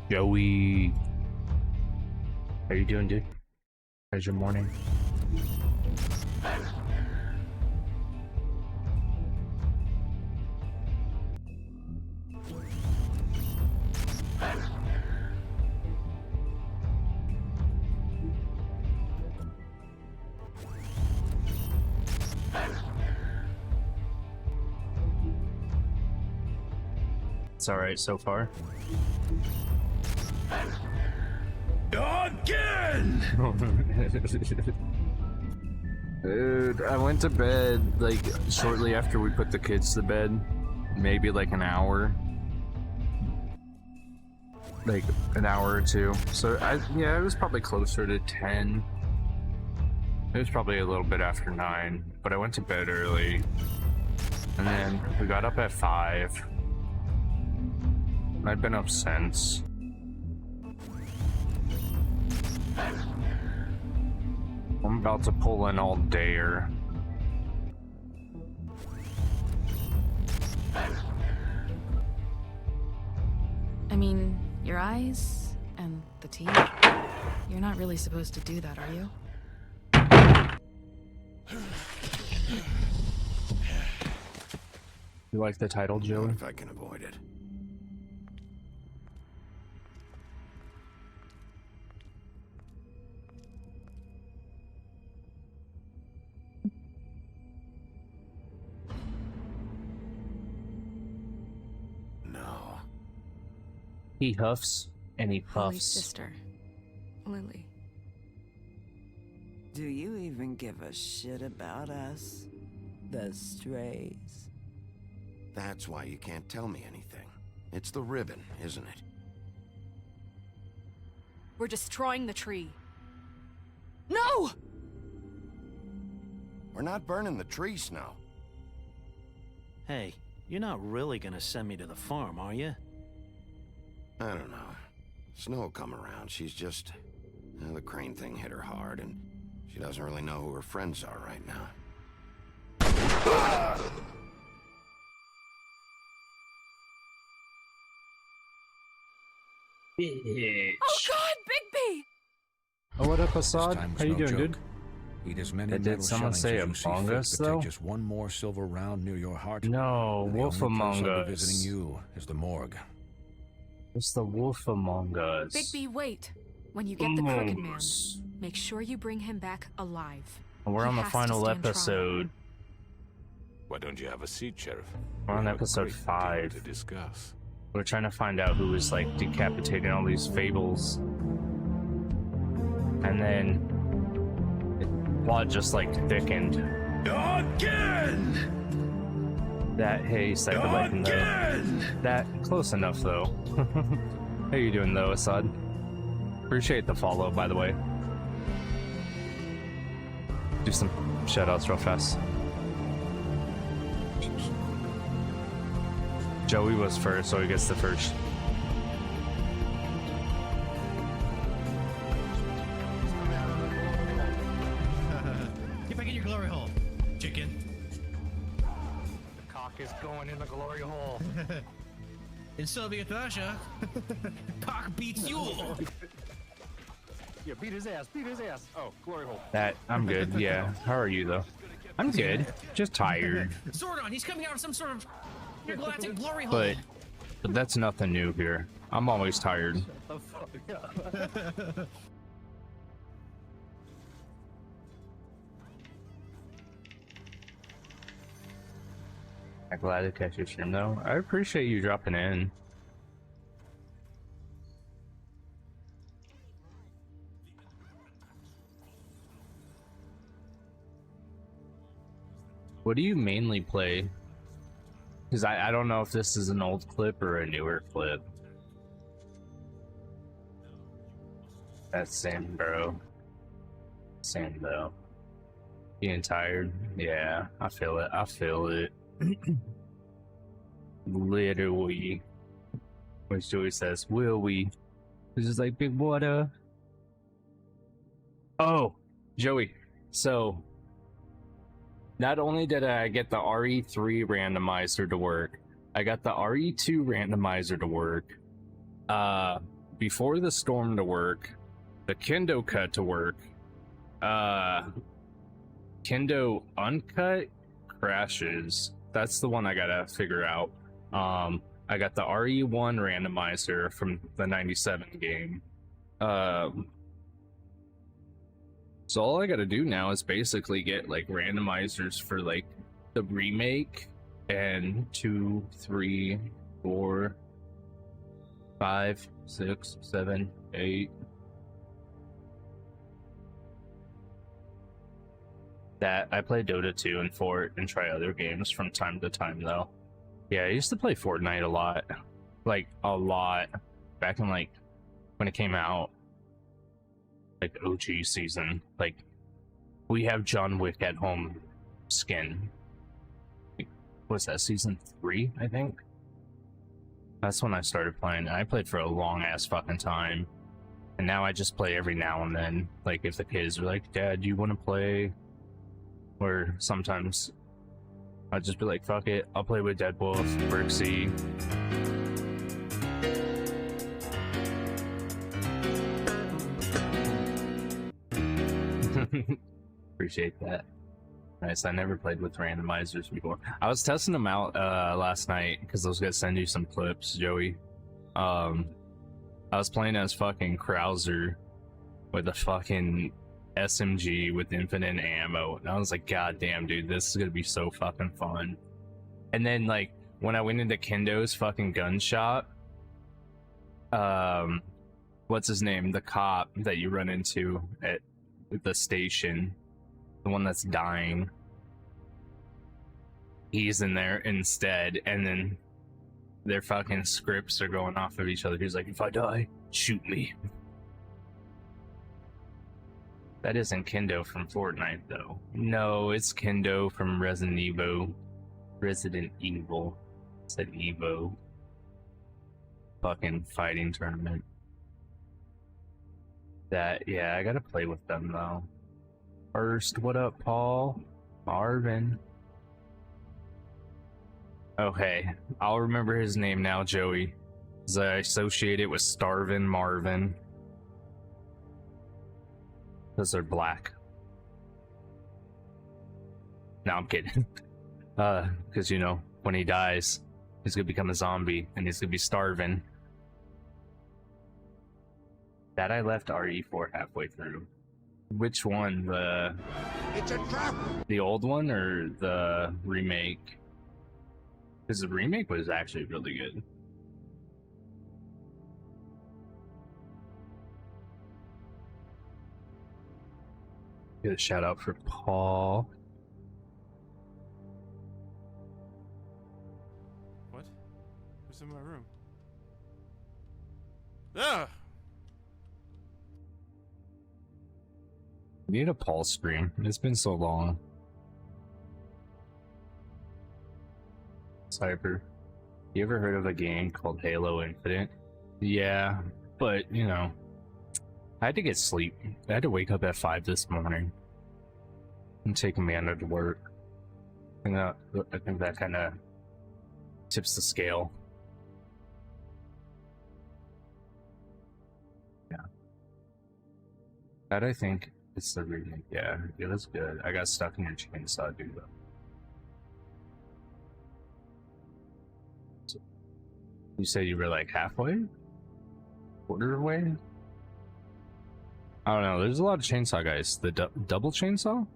Joey, how you doing, dude? How's your morning? It's all right so far. Again! Dude, I went to bed like shortly after we put the kids to bed, maybe like an hour, or two. So yeah, it was probably closer to 10. It was probably a little bit after 9, but I went to bed early, and then we got up at 5. I've been up since. I'm about to pull an all-dayer. I mean, your eyes and the teeth. You're not really supposed to do that, are you? You like the title, Joey? Not if I can avoid it. No. He huffs and he Lily's puffs. sister, Lily. Do you even give a shit about us? The strays? That's why you can't tell me anything. It's the ribbon, isn't it? We're destroying the tree. No! We're not burning the tree, Snow. Hey, you're not really gonna send me to the farm, are you? I don't know. Snow will come around. She's just... the crane thing hit her hard, and she doesn't really know who her friends are right now. Bitch. Oh God, Bigby! Oh, what up, Assad? This time was How you no doing, joke. dude? Eat as many Did metal someone shillings say as you see Among fit, Us, but though? take just one more silver round near your heart. No, and the Wolf only Among place I'll Us. be visiting you is the morgue. It's the Wolf Among Us. Bigby, wait. When you get the Crooked Man, Make sure you bring him back alive. We're He on the has to final stand trial. episode. Why don't you have a seat, Sheriff? We're on We have a episode great deal 5. to discuss. We're trying to find out who was like decapitating all these fables. And then the plot just like thickened. Again! That hey, Cyberlife though. That close enough though. How you doing though, Assad? Appreciate the follow, by the way. Do some shoutouts real fast. Joey was first, so he gets the first. Get back in your glory hole, chicken. The cock is going in the glory hole. In Soviet Russia, cock beats you. Yeah, beat his ass, beat his ass. Oh, glory hole. That, I'm good, yeah. How are you, though? I'm good. Just tired. Zordon, he's coming out of some sort of intergalactic glory hole. But that's nothing new here. I'm always tired. I'm glad to catch your stream, though. I appreciate you dropping in. What do you mainly play? Because I don't know if this is an old clip or a newer clip. That's same, bro. Same, though. Being tired? Yeah, I feel it. I feel it. Literally. Which Joey says, will we? This is like big water. Oh, Joey. So, not only did I get the RE3 randomizer to work, I got the RE2 randomizer to work, before the storm to work, the Kendo cut to work, Kendo uncut crashes. That's the one I gotta figure out. I got the RE1 randomizer from the 97 game. So all I gotta do now is basically get like randomizers for like the remake and 2, 3, 4, 5, 6, 7, 8. That I play Dota 2 and Fort and try other games from time to time though. Yeah, I used to play Fortnite a lot. Like a lot. Back in like when it came out. Like OG season. Like we have John Wick at home skin. What's that, season 3, I think? That's when I started playing. I played for a long ass fucking time. And now I just play every now and then. Like if the kids are like, Dad, do you wanna play? Or sometimes I'd just be like, fuck it, I'll play with Deadwolf, Berksy. Appreciate that. Nice, I never played with randomizers before. I was testing them out last night because I was gonna send you some clips, Joey. I was playing as fucking Krauser with a fucking SMG with infinite ammo, and I was like, god damn, dude, this is gonna be so fucking fun. And then like when I went into Kendo's fucking gun shop, what's his name, the cop that you run into at the station, the one that's dying, he's in there instead, and then their fucking scripts are going off of each other. He's like, if I die, shoot me. That isn't Kendo from Fortnite, though. No, it's Kendo from Resident Evil. Resident Evil. I said Evo. Fucking fighting tournament. That, yeah, I gotta play with them, though. First, what up, Paul? Marvin. Okay, I'll remember his name now, Joey. Because I associate it with Starvin Marvin. Because they're black. No, I'm kidding. Because, you know, when he dies, he's gonna become a zombie, and he's gonna be starving. That I left RE4 halfway through. Which one? The old one or the remake? Because the remake was actually really good. Get a shout out for Paul. What? Who's in my room? Ah! We need a Paul stream. It's been so long. Cyber. You ever heard of a game called Halo Infinite? Yeah, but you know, I had to get sleep. I had to wake up at 5 this morning and take Amanda to work. And I think that kind of tips the scale. Yeah. That I think is the remake. Yeah, it was good. I got stuck in your chainsaw, dude. Though. So, you said you were like halfway? Quarter way? I don't know. There's a lot of chainsaw guys. The double chainsaw?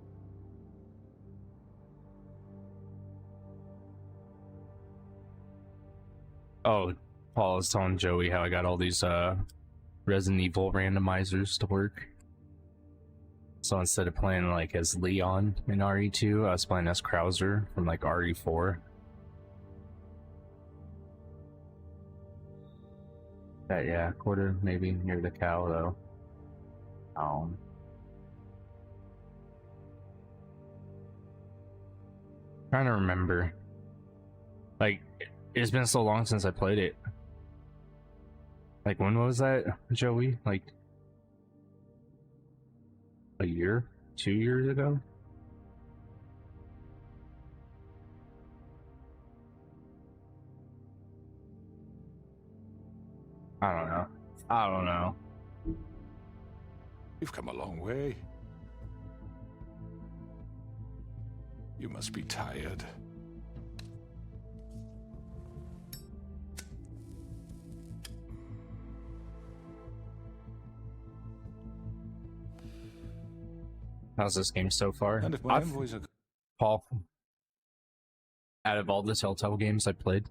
Oh, Paul was telling Joey how I got all these Resident Evil randomizers to work. So instead of playing like as Leon in RE2, I was playing as Krauser from like RE4. Yeah, quarter maybe near the cow though. Trying to remember. Like, it's been so long since I played it. Like, when was that, Joey? Like, a year? 2 years ago? I don't know. You've come a long way. You must be tired. How's this game so far? And if my envoys are... Paul, out of all the Telltale games I played,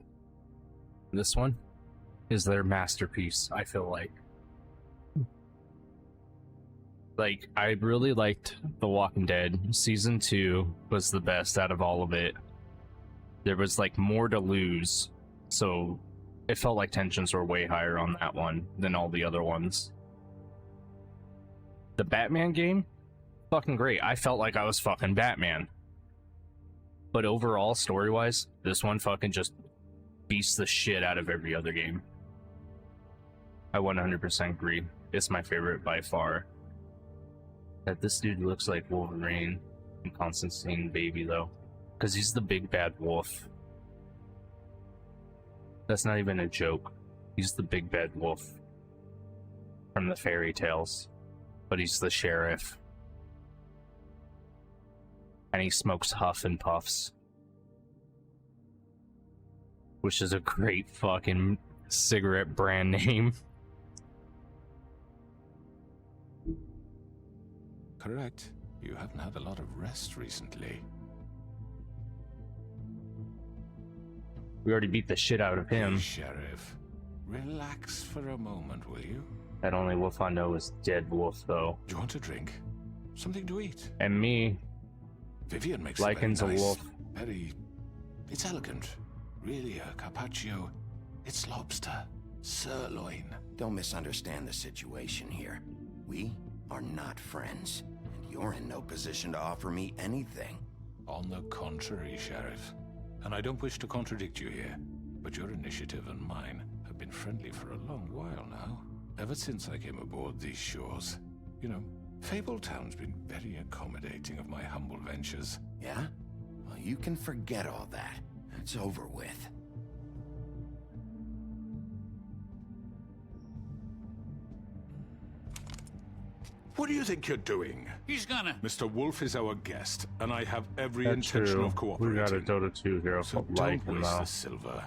this one is their masterpiece, I feel like. Like, I really liked The Walking Dead. Season 2 was the best out of all of it. There was, like, more to lose, so it felt like tensions were way higher on that one than all the other ones. The Batman game? Fucking great. I felt like I was fucking Batman. But overall, story-wise, this one fucking just beats the shit out of every other game. I 100% agree. It's my favorite by far. That this dude looks like Wolverine and Constantine Baby though, because he's the big bad wolf. That's not even a joke. He's the big bad wolf from the fairy tales, but he's the sheriff, and he smokes Huff and Puffs, which is a great fucking cigarette brand name. Correct. You haven't had a lot of rest recently. We already beat the shit out of him. Hey, Sheriff, relax for a moment, will you? That only wolf I know is Dead Wolf, though. Do you want a drink? Something to eat? And me. Vivian makes Lycan's a very nice, wolf. It's elegant. Really a carpaccio. It's lobster. Sirloin. Don't misunderstand the situation here. We are not friends, and you're in no position to offer me anything. On the contrary, Sheriff. And I don't wish to contradict you here, but your initiative and mine have been friendly for a long while now. Ever since I came aboard these shores. You know, Fabletown's been very accommodating of my humble ventures. Yeah? Well, you can forget all that. It's over with. What do you think you're doing? He's gonna. Mr. Wolf is our guest, and I have every That's intention true. of cooperating. We got a Dota 2 hero So called don't Lycan waste now. the silver.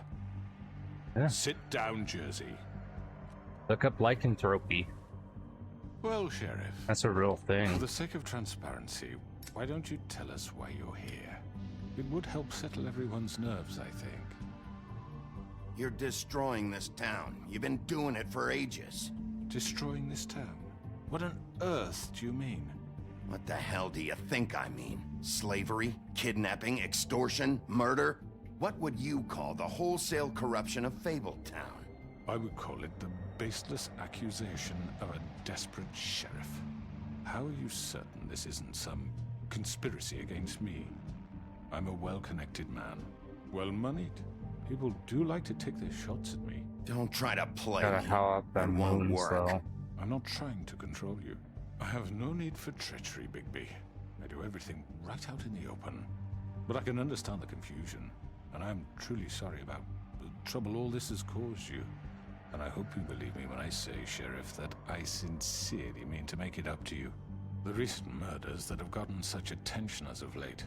Yeah. Sit down, Jersey. Look up lycanthropy. Well, Sheriff, That's a real for thing. the sake of transparency, why don't you tell us why you're here? It would help settle everyone's nerves, I think. You're destroying this town. You've been doing it for ages. Destroying this town? What on earth do you mean? What the hell do you think I mean? Slavery? Kidnapping? Extortion? Murder? What would you call the wholesale corruption of Fabletown? I would call it the baseless accusation of a desperate sheriff. How are you certain this isn't some conspiracy against me? I'm a well-connected man, well-moneyed. People do like to take their shots at me. Don't try to play Gotta me. howl out That them won't moons, work. though. I'm not trying to control you. I have no need for treachery, Bigby. I do everything right out in the open. But I can understand the confusion, and I'm truly sorry about the trouble all this has caused you. And I hope you believe me when I say, Sheriff, that I sincerely mean to make it up to you. The recent murders that have gotten such attention as of late,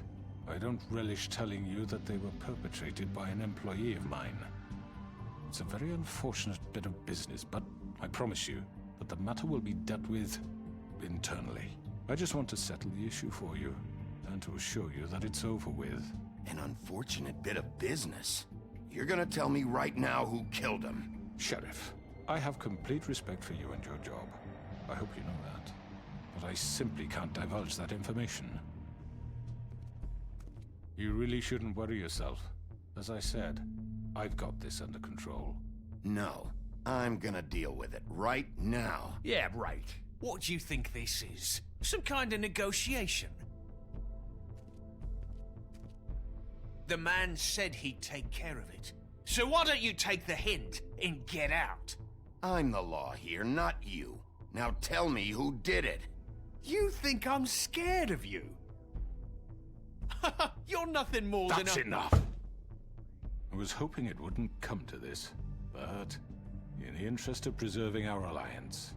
I don't relish telling you that they were perpetrated by an employee of mine. It's a very unfortunate bit of business, but I promise you that the matter will be dealt with internally. I just want to settle the issue for you, and to assure you that it's over with. An unfortunate bit of business. You're gonna tell me right now who killed him. Sheriff, I have complete respect for you and your job. I hope you know that. But I simply can't divulge that information. You really shouldn't worry yourself. As I said, I've got this under control. No, I'm gonna deal with it right now. Yeah, right. What do you think this is? Some kind of negotiation? The man said he'd take care of it. So why don't you take the hint and get out? I'm the law here, not you. Now tell me who did it. You think I'm scared of you? You're nothing more That's than a... enough! I was hoping it wouldn't come to this, but in the interest of preserving our alliance,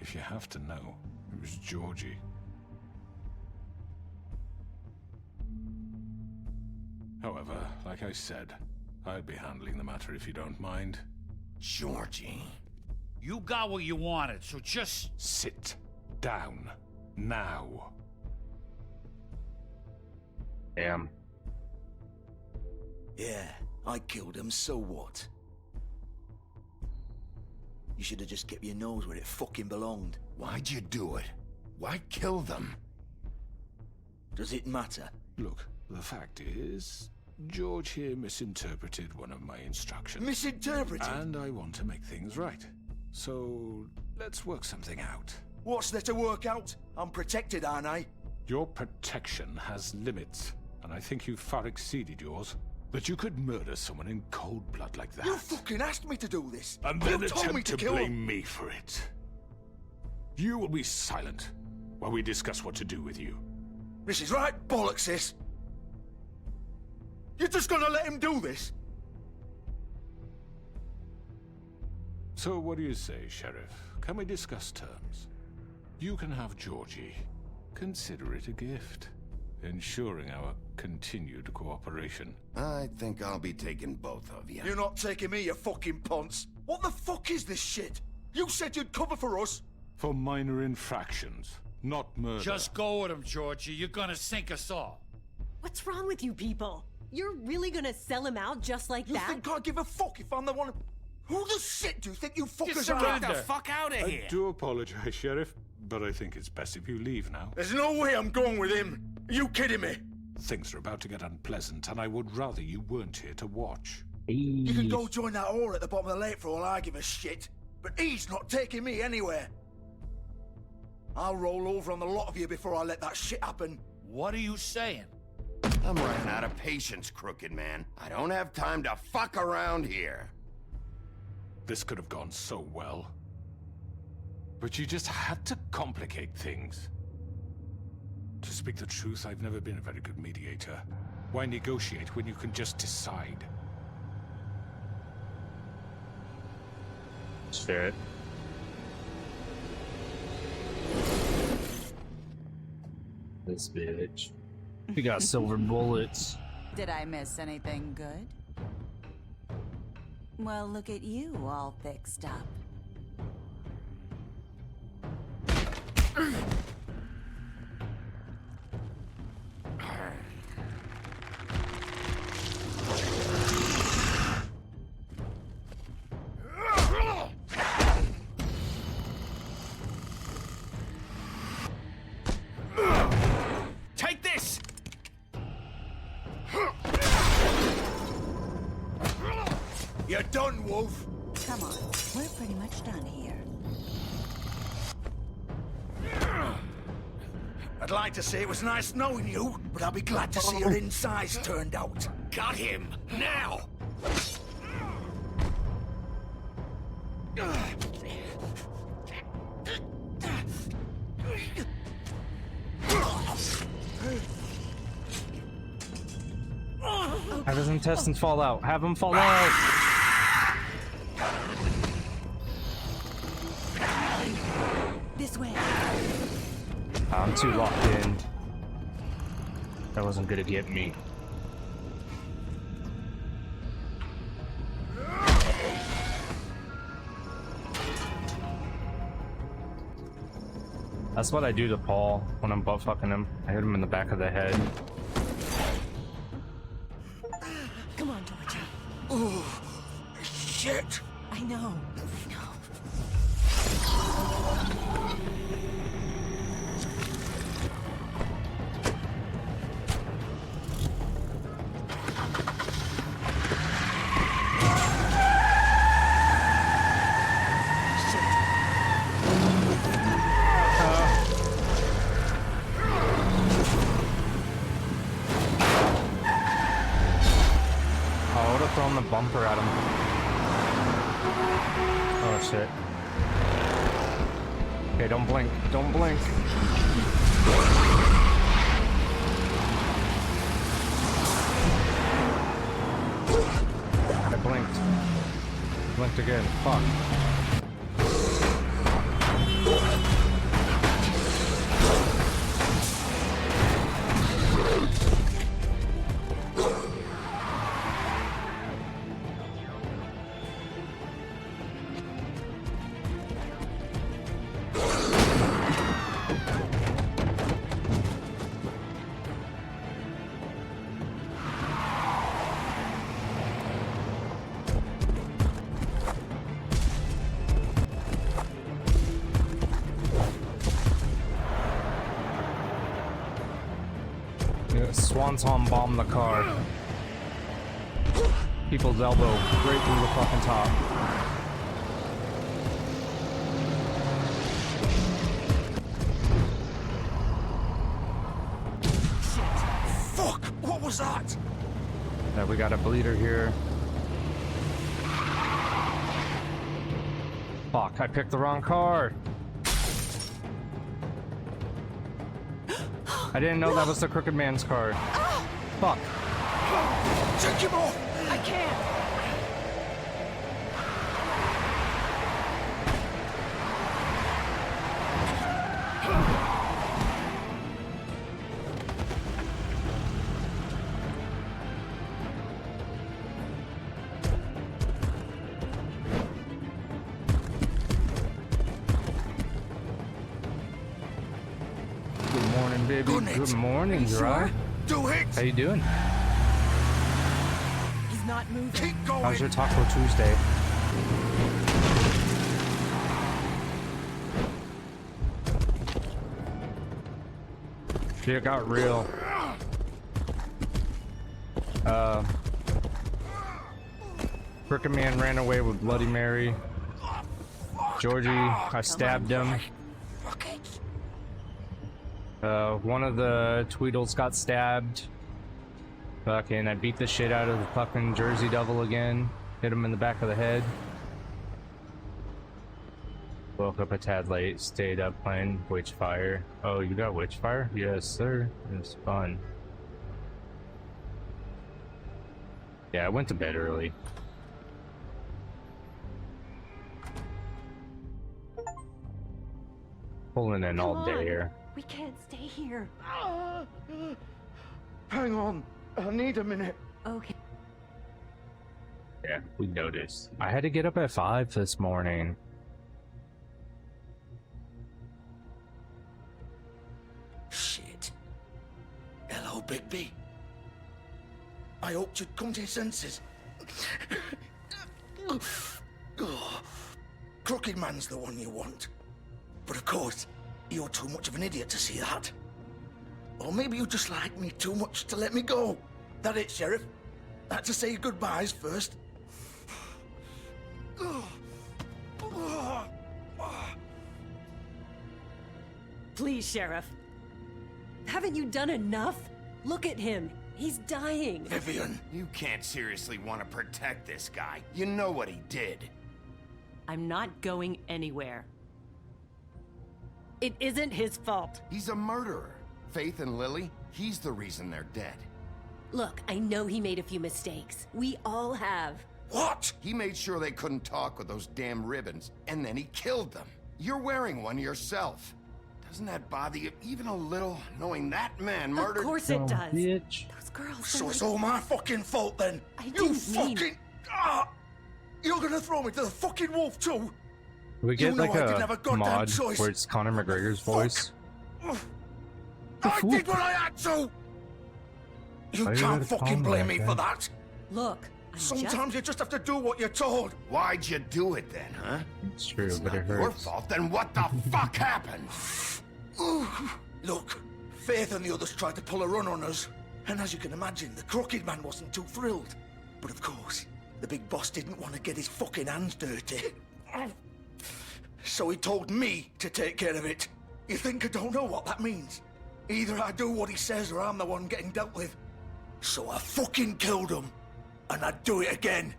if you have to know, it was Georgie. However, like I said, I'd be handling the matter if you don't mind. Georgie. You got what you wanted, so just... Sit down. Now. Damn. Yeah, I killed him, so what? You should have just kept your nose where it fucking belonged. Why'd you do it? Why kill them? Does it matter? Look, the fact is, George here misinterpreted one of my instructions. Misinterpreted? And I want to make things right. So, let's work something out. What's there to work out? I'm protected, aren't I? Your protection has limits, and I think you've far exceeded yours. That you could murder someone in cold blood like that. You fucking asked me to do this! And You then told me attempt to to kill blame him. me for it. You will be silent while we discuss what to do with you. This is right bollocks, sis! You're just gonna let him do this? So what do you say, Sheriff? Can we discuss terms? You can have Georgie. Consider it a gift, ensuring our continued cooperation. I think I'll be taking both of you. You're not taking me, you fucking ponce! What the fuck is this shit? You said you'd cover for us! For minor infractions, not murder. Just go with him, Georgie. You're gonna sink us all. What's wrong with you people? You're really gonna sell him out just like You that? think I give a fuck if I'm the one... Who the shit do you think you fuckers Get are? the fuck out of here! I do apologize, Sheriff, but I think it's best if you leave now. There's no way I'm going with him! Are you kidding me? Things are about to get unpleasant, and I would rather you weren't here to watch. You can go join that whore at the bottom of the lake for all I give a shit. But he's not taking me anywhere. I'll roll over on the lot of you before I let that shit happen. What are you saying? I'm running out of patience, crooked man. I don't have time to fuck around here. This could have gone so well. But you just had to complicate things. To speak the truth, I've never been a very good mediator. Why negotiate when you can just decide? Shit. This bitch. We got silver bullets. Did I miss anything good? Well, look at you, all fixed up. You're done, Wolf. Come on, we're pretty much done here. I'd like to say it was nice knowing you, but I'll be glad to see your insides turned out. Got him! Now! Have his intestines fall out. Have him fall out. This way. I'm too locked in. That wasn't gonna get me. That's what I do to Paul when I'm butt fucking him. I hit him in the back of the head. Come on, Georgie. Oh, shit. I know. Thrown the bumper at him. Oh shit. Okay, don't blink. Don't blink. I blinked. Blinked again. Fuck. Swanton bomb the car. People's elbow right through the fucking top. Fuck! What was that? Yeah, we got a bleeder here. Fuck, I picked the wrong car. I didn't know that was the Crooked Man's car. Fuck. Take him off! I can't. Baby. Good morning, Dry. Do it! How you doing? He's not moving. Keep going! How's your Taco Tuesday? Shit got real. Crooked Man ran away with Bloody Mary. Georgie, I stabbed him. One of the Tweedles got stabbed. Fucking, I beat the shit out of the fucking Jersey Devil again. Hit him in the back of the head. Woke up a tad late, stayed up playing Witchfire. Oh, you got Witchfire? Yes, sir. It's fun. Yeah, I went to bed early. Pulling in all day here. We can't stay here. Hang on. I need a minute. Okay. Yeah, we noticed. I had to get up at 5 this morning. Shit. Hello, Bigby. I hoped you'd come to your senses. Crooked Man's the one you want. But of course, you're too much of an idiot to see that. Or maybe you just like me too much to let me go. That it, Sheriff? Had to say goodbyes first. Please, Sheriff. Haven't you done enough? Look at him. He's dying. Vivian, you can't seriously want to protect this guy. You know what he did. I'm not going anywhere. It isn't his fault. He's a murderer. Faith and Lily, he's the reason they're dead. Look, I know he made a few mistakes. We all have. What? He made sure they couldn't talk with those damn ribbons, and then he killed them. You're wearing one yourself. Doesn't that bother you even a little, knowing that man murdered— Of course it does. Bitch. Those girls— So it's all my fucking fault then? I You didn't mean— fucking... You're gonna throw me to the fucking wolf too? We get You know like I didn't have a goddamn mod choice. where it's Conor McGregor's voice. I did what I had to! You Why you can't gotta call fucking me blame like me for that? that. Look, I'm Sometimes you just have to do what you're told. Why'd you do it then, huh? It's true, It's but it not your hurts. fault, then what the fuck happened? Look, Faith and the others tried to pull a run on us. And as you can imagine, the Crooked Man wasn't too thrilled. But of course, the big boss didn't want to get his fucking hands dirty. So he told me to take care of it. You think I don't know what that means? Either I do what he says or I'm the one getting dealt with. So I fucking killed him. And I'd do it again.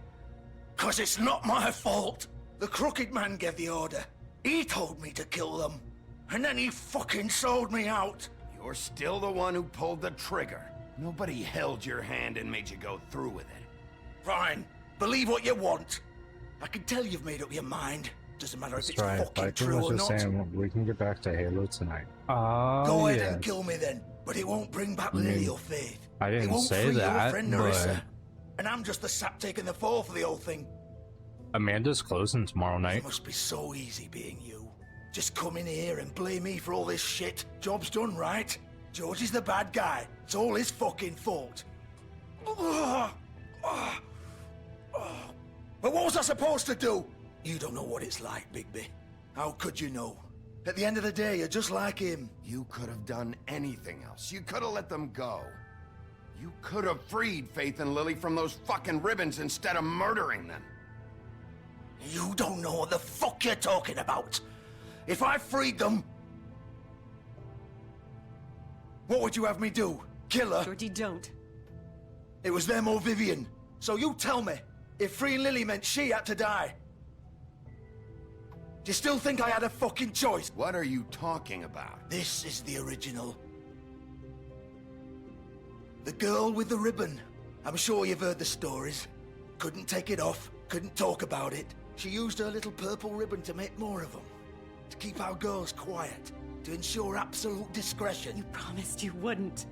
'Cause it's not my fault. The Crooked Man gave the order. He told me to kill them. And then he fucking sold me out. You're still the one who pulled the trigger. Nobody held your hand and made you go through with it. Fine. Believe what you want. I can tell you've made up your mind. Doesn't matter if That's it's right. fucking Viking true was or just not. saying we can get back to Halo tonight. Go ahead yes. and kill me then. But it won't bring back I mean, Lily or Faith. I didn't it won't say free your that, friend but- Nerissa. And I'm just the sap taking the fall for the whole thing. Amanda's closing tomorrow It night. must be so easy being you. Just come in here and blame me for all this shit. Job's done, right? George is the bad guy. It's all his fucking fault. But what was I supposed to do? You don't know what it's like, Bigby. How could you know? At the end of the day, you're just like him. You could have done anything else. You could have let them go. You could have freed Faith and Lily from those fucking ribbons instead of murdering them. You don't know what the fuck you're talking about. If I freed them... What would you have me do? Kill her? Georgie, don't. It was them or Vivian. So you tell me, if freeing Lily meant she had to die, do you still think I had a fucking choice? What are you talking about? This is the original. The girl with the ribbon. I'm sure you've heard the stories. Couldn't take it off, couldn't talk about it. She used her little purple ribbon to make more of them. To keep our girls quiet. To ensure absolute discretion. You promised you wouldn't.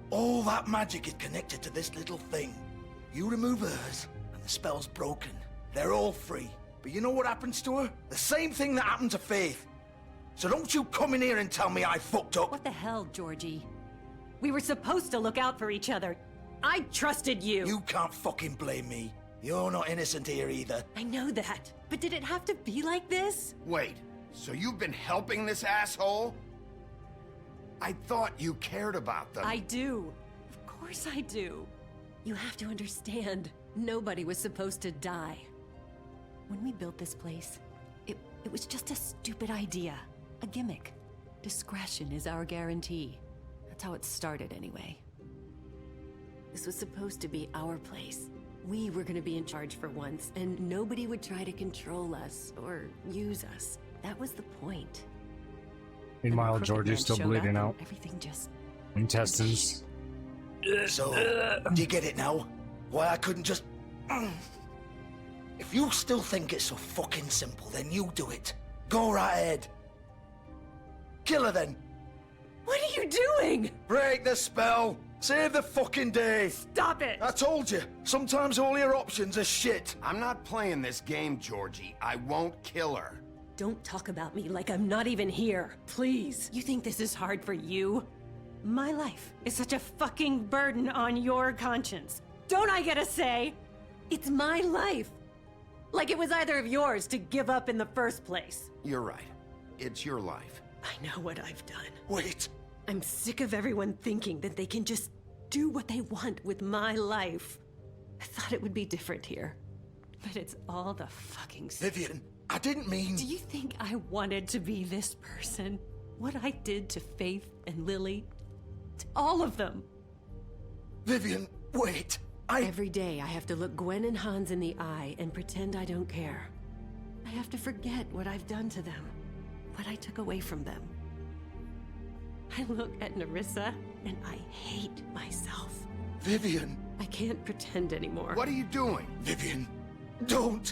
All that magic is connected to this little thing. You remove hers, and the spell's broken. They're all free. But you know what happens to her? The same thing that happened to Faith. So don't you come in here and tell me I fucked up. What the hell, Georgie? We were supposed to look out for each other. I trusted you. You can't fucking blame me. You're not innocent here either. I know that. But did it have to be like this? Wait, so you've been helping this asshole? I thought you cared about them. I do. Of course I do. You have to understand. Nobody was supposed to die. When we built this place, it was just a stupid idea. A gimmick. Discretion is our guarantee. That's how it started anyway. This was supposed to be our place. We were gonna be in charge for once, and nobody would try to control us or use us. That was the point. Meanwhile, Crooked Georgie's Man still showed up bleeding and out. Everything just... Intestines. So, do you get it now? Why I couldn't just... If you still think it's so fucking simple, then you do it. Go right ahead. Kill her then. What are you doing? Break the spell. Save the fucking day. Stop it! I told you, sometimes all your options are shit. I'm not playing this game, Georgie. I won't kill her. Don't talk about me like I'm not even here, please. You think this is hard for you? My life is such a fucking burden on your conscience. Don't I get a say? It's my life. Like it was either of yours to give up in the first place. You're right. It's your life. I know what I've done. Wait. I'm sick of everyone thinking that they can just do what they want with my life. I thought it would be different here. But it's all the fucking Vivian, I didn't mean... Do you think I wanted to be this person? What I did to Faith and Lily? To all of them? Vivian, wait. Every day I have to look Gwen and Hans in the eye and pretend I don't care. I have to forget what I've done to them. What I took away from them. I look at Nerissa and I hate myself. Vivian. I can't pretend anymore. What are you doing? Vivian, don't.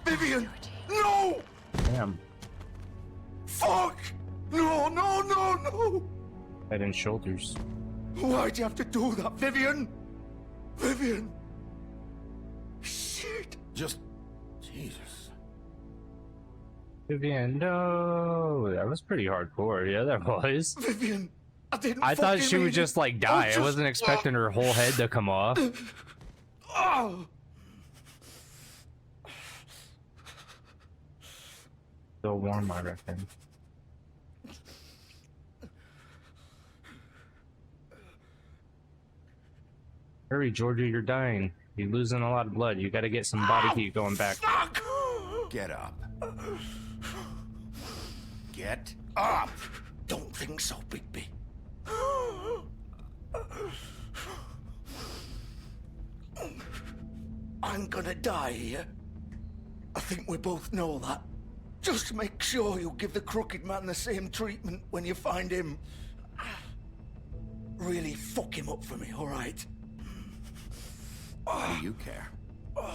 Vivian, no! Damn. Fuck! No, no, no, no! Head and shoulders. Why'd you have to do that, Vivian? Vivian! Shit! Just... Jesus. Vivian, no. That was pretty hardcore. Yeah, that was. Vivian, I thought she would just like die. I wasn't expecting her whole head to come off. Oh. Still warm, I reckon. Hurry, Georgia, you're dying. You're losing a lot of blood. You gotta get some body heat going back. Get up. Get up! Don't think so, Bigby. I'm gonna die here. I think we both know that. Just make sure you give the crooked man the same treatment when you find him. Really fuck him up for me, alright? Why do you care?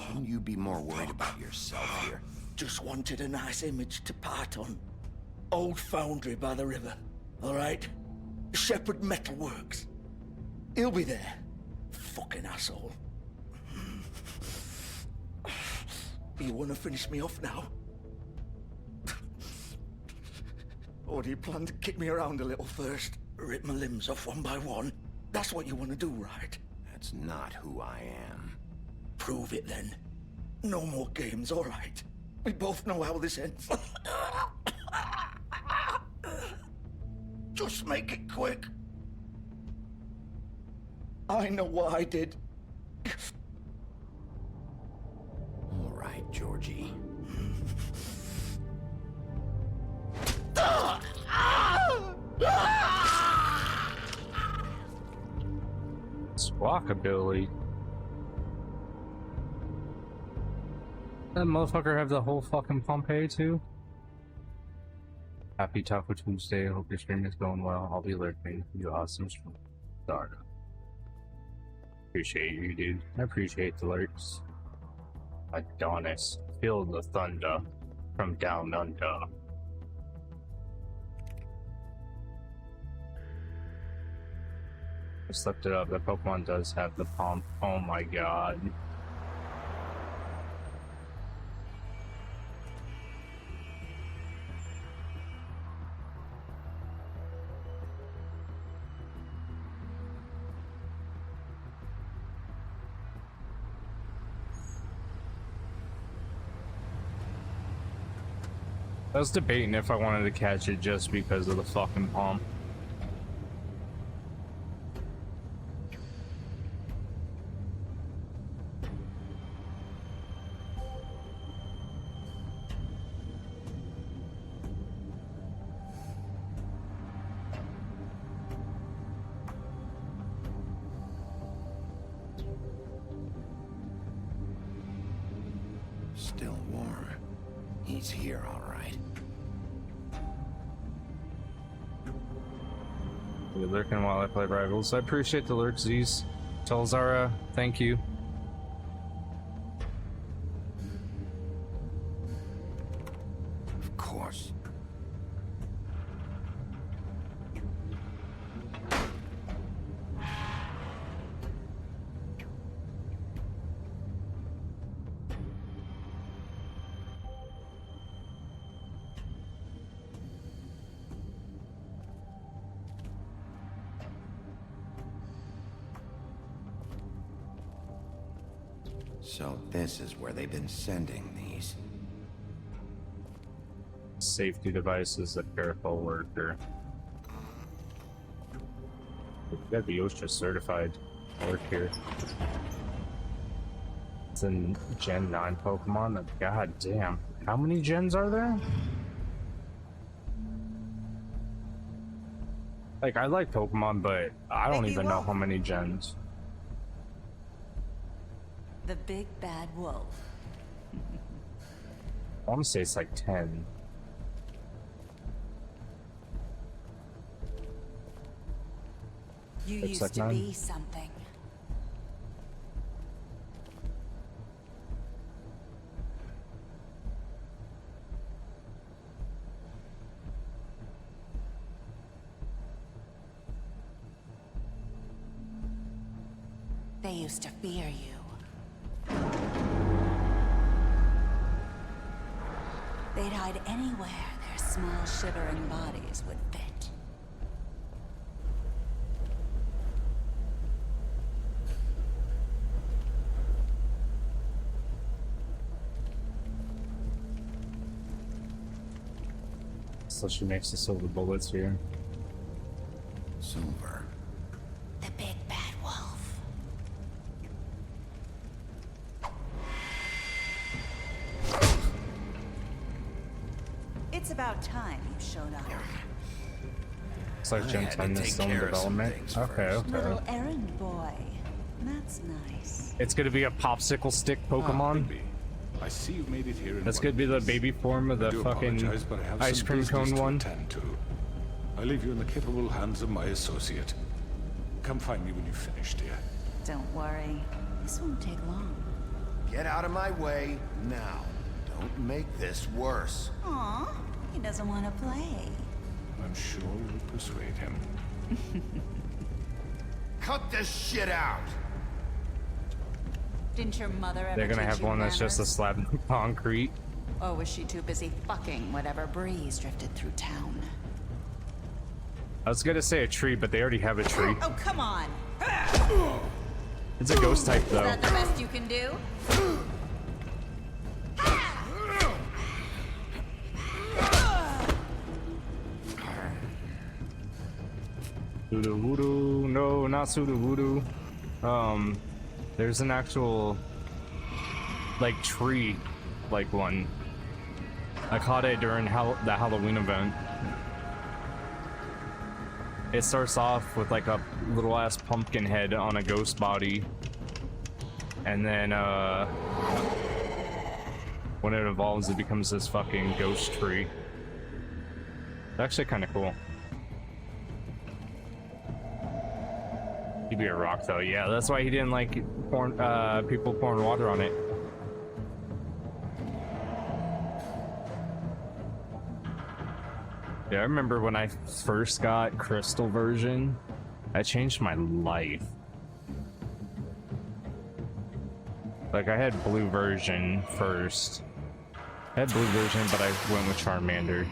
Shouldn't you be more worried about yourself here? Just wanted a nice image to part on. Old foundry by the river, alright? Shepherd Metalworks. He'll be there. Fucking asshole. You wanna finish me off now? Or do you plan to kick me around a little first? Rip my limbs off one by one? That's what you wanna do, right? That's not who I am. Prove it then. No more games, alright? We both know how this ends. Just make it quick. I know what I did. All right, Georgie. Squawkabilly. That motherfucker have the whole fucking Pompeii too? Happy Taco Tuesday. Hope your stream is going well. I'll be lurking. You awesome starter. Appreciate you, dude. I appreciate the lurks. Adonis. Feel the thunder from down under. I slept it up. The Pokemon does have the pomp. Oh my god. I was debating if I wanted to catch it just because of the fucking pomp. Still warm. He's here, all right. You're lurking while I play Rivals. I appreciate the lurksies. Tell Zara, thank you. Of course. So this is where they've been sending these. Safety devices, a careful worker. You gotta be OSHA certified to work here. It's a Gen 9 Pokemon. God damn. How many gens are there? Like, I like Pokemon, but I don't even know how many gens. The big bad wolf. I want to say it's like 10. You It's used like to 9. be something. They used to fear you. They'd hide anywhere their small, shivering bodies would fit. So she makes the silver bullets here. Silver. The big bad wolf. It's about time you showed up. It's like Gen 10 is still in development. Okay, Little okay. errand boy. That's nice. It's gonna be a popsicle stick Pokemon. I see you made it here. That's gonna be the baby form of the fucking but I have ice some cream business cone to one. attend to. I leave you in the capable hands of my associate. Come find me when you've finished, dear. Don't worry. This won't take long. Get out of my way now. Don't make this worse. Aw, he doesn't want to play. I'm sure you'll persuade him. Cut this shit out! Didn't your mother ever They're gonna teach have you one that's just a manners? slab of concrete. Or was she too busy fucking whatever breeze drifted through town? I was gonna say a tree, but they already have a tree. Oh, come on! It's a ghost type Is though. that the best you can do? Sudowoodo. No, not Sudowoodo. There's an actual, like, tree, like, one. I caught it during the Halloween event. It starts off with, like, a little-ass pumpkin head on a ghost body. And then, when it evolves, it becomes this fucking ghost tree. It's actually kind of cool. He'd be a rock though, yeah. That's why he didn't like people pouring water on it. Yeah, I remember when I first got Crystal version, that changed my life. Like, I had blue version first. I had blue version, but I went with Charmander.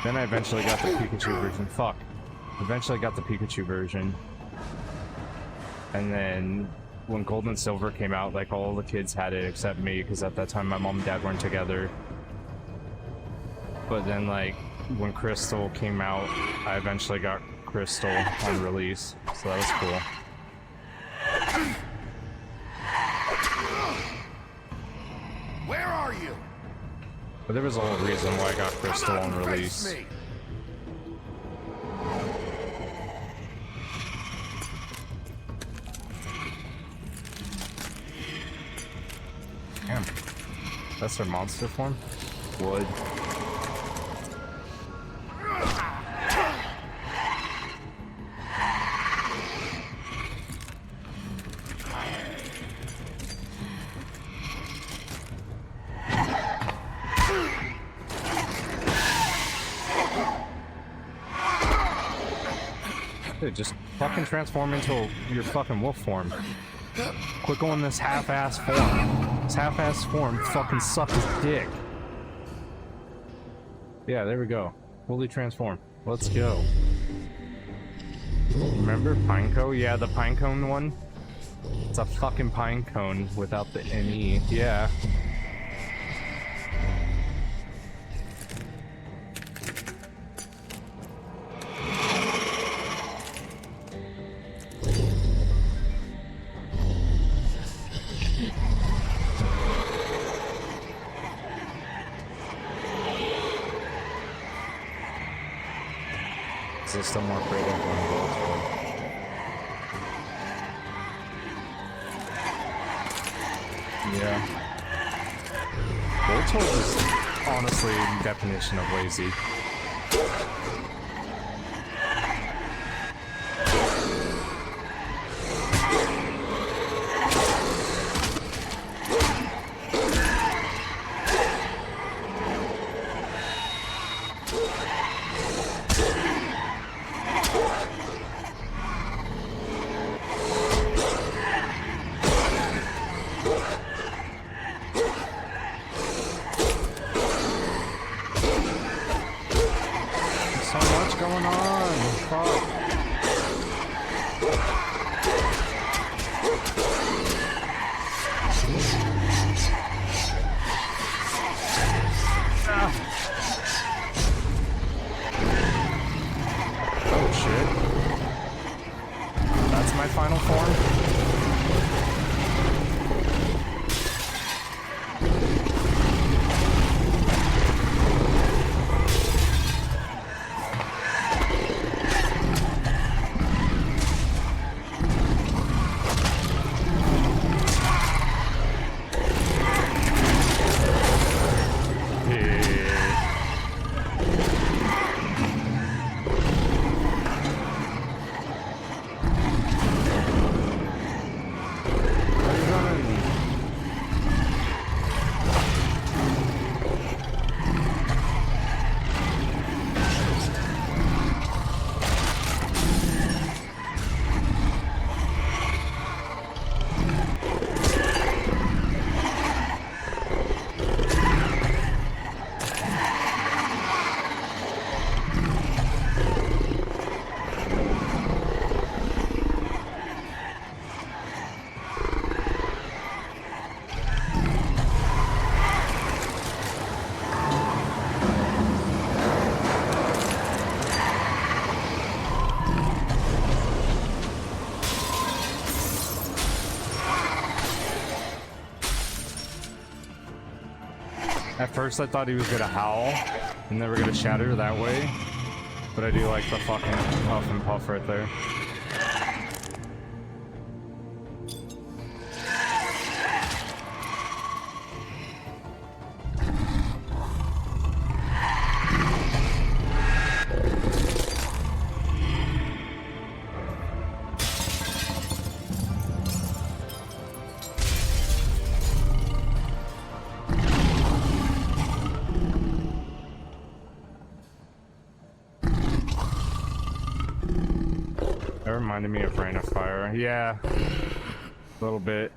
Then I eventually got the Pikachu version. Fuck. Eventually got the Pikachu version. And then when Gold and Silver came out, like, all the kids had it except me, because at that time my mom and dad weren't together. But then, like, when Crystal came out, I eventually got Crystal on release. So that was cool. Where are you? But there was a whole reason why I got Crystal on release. Damn. That's their monster form? Wood. Dude, just fucking transform into your fucking wolf form. Quit going this half-ass form. This half-ass form fucking sucks his dick. Yeah, there we go. Fully transform. Let's go. Remember Pineco? Yeah, the Pinecone one. It's a fucking Pinecone without the NE. Yeah. Is there still more creative on Voltholt? Yeah. Voltholt is honestly the definition of lazy. Final form? At first I thought he was gonna howl and they were gonna shatter that way, but I do like the fucking huff and puff right there. That reminded me of Rain of Fire. Yeah, a little bit.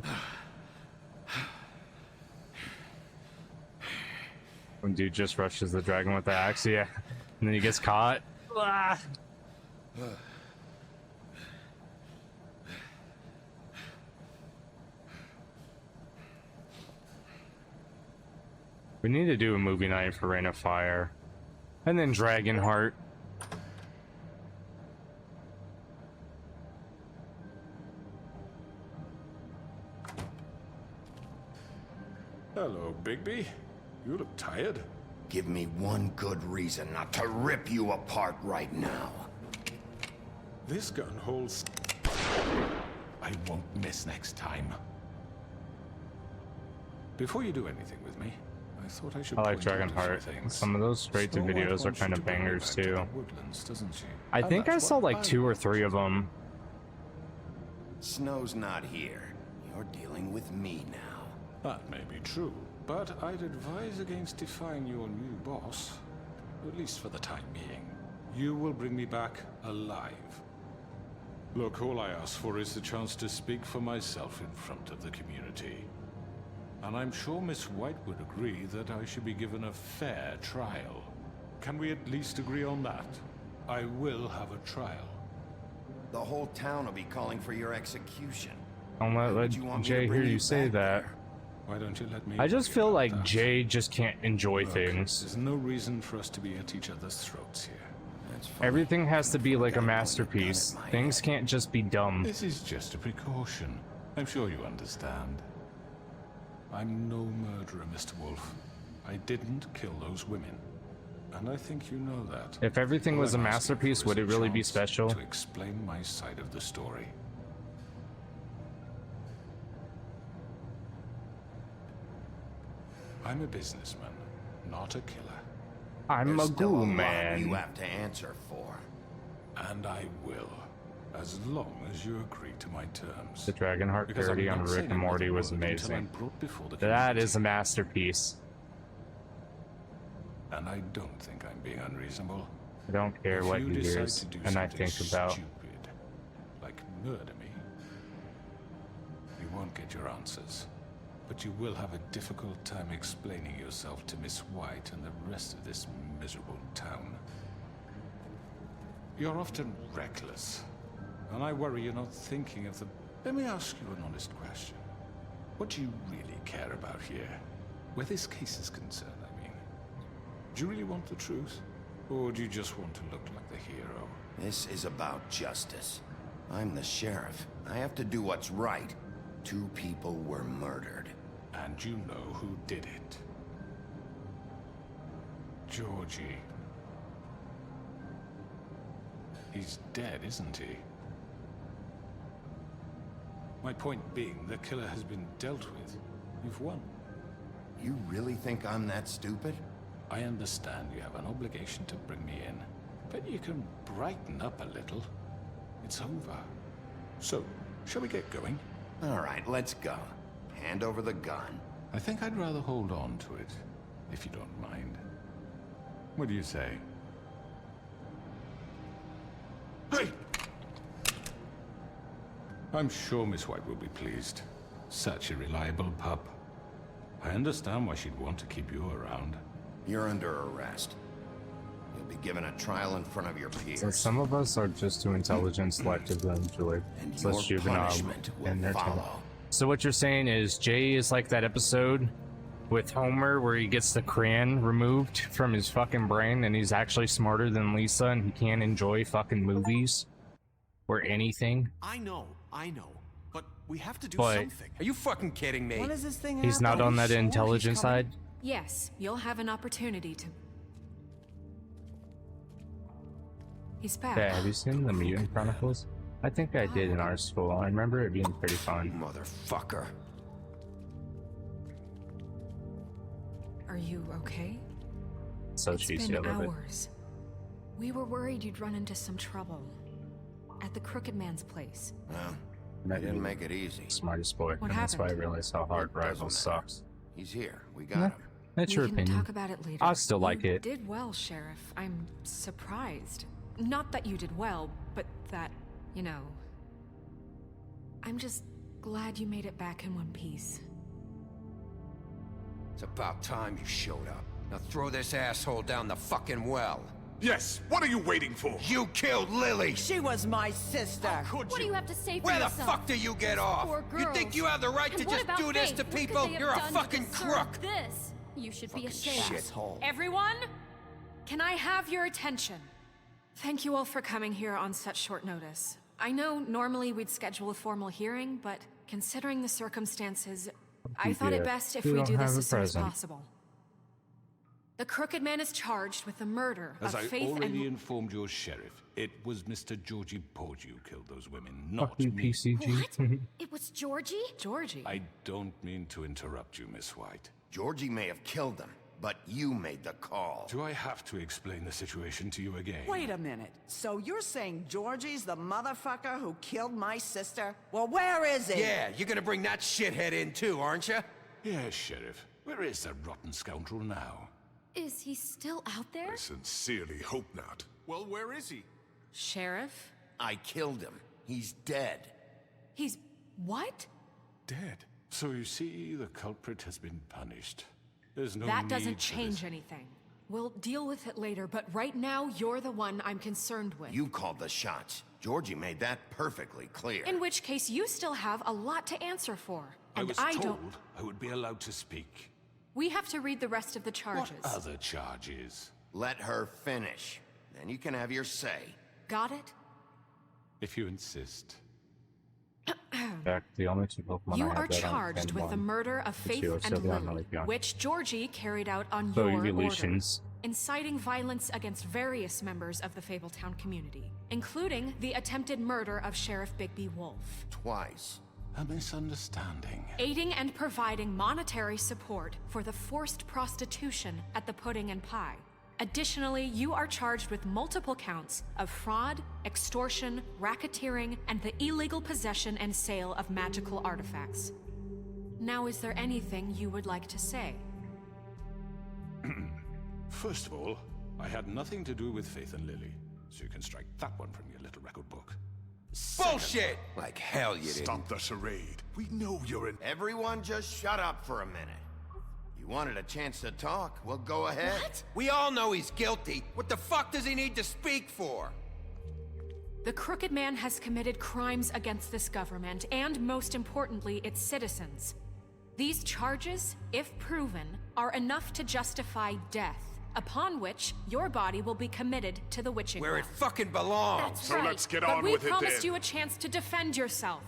When dude just rushes the dragon with the axe, yeah, and then he gets caught. Ah. We need to do a movie night for Rain of Fire, and then Dragonheart. Hello, Bigby. You look tired. Give me one good reason not to rip you apart right now. This gun holds... I won't miss next time. Before you do anything with me, I thought I should. I like Dragonheart. Some of those straight-to videos are kind of bangers too. Woodlands, doesn't she? I think I saw like 2 or 3 of them. Snow's not here. You're dealing with me now. That may be true, but I'd advise against defying your new boss, at least for the time being. You will bring me back alive. Look, all I ask for is the chance to speak for myself in front of the community. And I'm sure Miss White would agree that I should be given a fair trial. Can we at least agree on that? I will have a trial. The whole town will be calling for your execution. Don't let Jay hear you say that. Why don't you let me? I just feel like Jay just can't enjoy things. There's no reason for us to be at each other's throats here. Everything has to be like a masterpiece. Things can't just be dumb. This is just a precaution. I'm sure you understand. I'm no murderer, Mr. Wolf. I didn't kill those women. And I think you know that. If everything All was a I'm asking masterpiece, for is would it really be chance special? To explain my side of the story. I'm a businessman, not a killer. I'm There's a still ghoul lot man. you have to answer for. And I will, as long as you agree to my terms. The Dragonheart Because I'm parody on not Rick saying and Morty another was word until amazing. I'm brought before the That community. is a masterpiece. And I don't think I'm being unreasonable. I don't care If what you he decide hears to do and I something think about. stupid, like murder me, you won't get your answers. But you will have a difficult time explaining yourself to Miss White and the rest of this miserable town. You're often reckless, and I worry you're not thinking of the... Let me ask you an honest question. What do you really care about here? Where this case is concerned, I mean. Do you really want the truth? Or do you just want to look like the hero? This is about justice. I'm the sheriff. I have to do what's right. 2 people were murdered. And you know who did it. Georgie. He's dead, isn't he? My point being, the killer has been dealt with. You've won. You really think I'm that stupid? I understand you have an obligation to bring me in, but you can brighten up a little. It's over. So, shall we get going? All right, let's go. Hand over the gun. I think I'd rather hold on to it, if you don't mind. What do you say? Hey! I'm sure Miss White will be pleased. Such a reliable pup. I understand why she'd want to keep you around. You're under arrest. You'll be given a trial in front of your peers. So some of us are just too intelligent, selective, and enjoy. And So less your juvenile punishment will and their follow. So what you're saying is Jay is like that episode with Homer where he gets the crayon removed from his fucking brain and he's actually smarter than Lisa and he can't enjoy fucking movies or anything. I know. But we have to do But- something. Are you fucking kidding me? When does this thing He's not happen? on that Sure he's intelligent coming? side. Yes, you'll have an opportunity to. He's back. Yeah, have you seen the Mutant Chronicles? I think I did in our school. I remember it being pretty fun. Motherfucker. Are you okay? So It's cheesy, I been love it. hours. We were worried you'd run into some trouble. At the Crooked Man's place. Well, I didn't make it easy. Smartest boy, What and that's why I happened? realized how hard It doesn't Rivals matter. sucks. He's here. We got Yeah. him. That's We your can opinion. talk about it later. I still like You it. did well, Sheriff. I'm surprised. Not that you did well, but that, you know... I'm just glad you made it back in one piece. It's about time you showed up. Now throw this asshole down the fucking well. Yes, what are you waiting for? You killed Lily! She was my sister. Could What do you have to say for Where the yourself? fuck do you get off? Poor You girls. think you have the right And to what just about do this Faith? to What could people? they have You're a done to fucking deserve crook! This. You should be Fucking ashamed. shithole. Everyone, can I have your attention? Thank you all for coming here on such short notice. I know normally we'd schedule a formal hearing, but considering the circumstances, I thought it best if We we don't do this have a as soon as present. possible. The Crooked Man is charged with the murder As of I Faith already and... informed your sheriff, it was Mr. Georgie Porgy who killed those women, Fuck not you, me. PCG. It was Georgie? Georgie. I don't mean to interrupt you, Miss White. Georgie may have killed them, but you made the call. Do I have to explain the situation to you again? Wait a minute. So you're saying Georgie's the motherfucker who killed my sister? Well, where is he? Yeah, you're gonna bring that shithead in too, aren't you? Yes, Sheriff. Where is that rotten scoundrel now? Is he still out there? Sincerely hope not. Well, where is he? Sheriff? I killed him. He's dead. He's... what? Dead. So you see, the culprit has been punished. There's no That need doesn't for change this. anything. We'll deal with it later, but right now, you're the one I'm concerned with. You called the shots. Georgie made that perfectly clear. In which case, you still have a lot to answer for. I And was I told don't... I would be allowed to speak. We have to read the rest of the charges. What other charges? Let her finish. Then you can have your say. Got it? If you insist. In fact, the only two Pokemon You I have are that charged aren't with the one. murder of It's Faith yours, and Sylveon, Lily, Leafeon. which Georgie carried out on So your evolutions. orders. inciting violence against various members of the Fabletown community, including the attempted murder of Sheriff Bigby Wolf. Twice. A misunderstanding. Aiding and providing monetary support for the forced prostitution at the Pudding and Pie. Additionally, you are charged with multiple counts of fraud, extortion, racketeering, and the illegal possession and sale of magical artifacts. Now, is there anything you would like to say? First of all, I had nothing to do with Faith and Lily, so you can strike that one from your little record book. Bullshit! Like hell you didn't. Stop the charade. We know you're in... Everyone just shut up for a minute. You wanted a chance to talk, well go ahead. What? We all know he's guilty. What the fuck does he need to speak for? The Crooked Man has committed crimes against this government, and most importantly, its citizens. These charges, if proven, are enough to justify death, upon which your body will be committed to the witching Where well. it fucking belongs. That's So right. let's get but on we with it promised then. you a chance to defend yourself,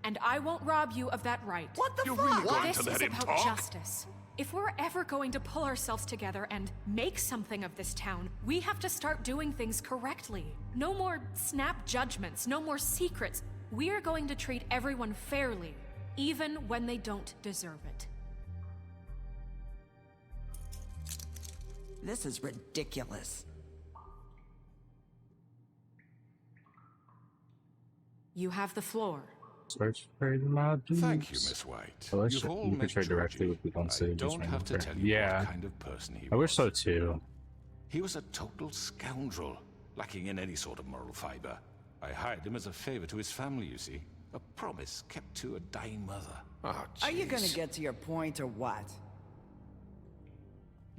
and I won't rob you of that right. What the You're fuck? really going This to let is him about talk? justice. If we're ever going to pull ourselves together and make something of this town, we have to start doing things correctly. No more snap judgments, no more secrets. We are going to treat everyone fairly, even when they don't deserve it. This is ridiculous. You have the floor. Search for the modules. Thank you, Miss White. Well, You've all you can met trade directly Georgie. with the unsaved. I don't have to tell you Yeah, what kind of person he I was. wish so too. He was a total scoundrel, lacking in any sort of moral fiber. I hired him as a favor to his family, you see. A promise kept to a dying mother. Oh, Are you gonna jeez. get to your point or what?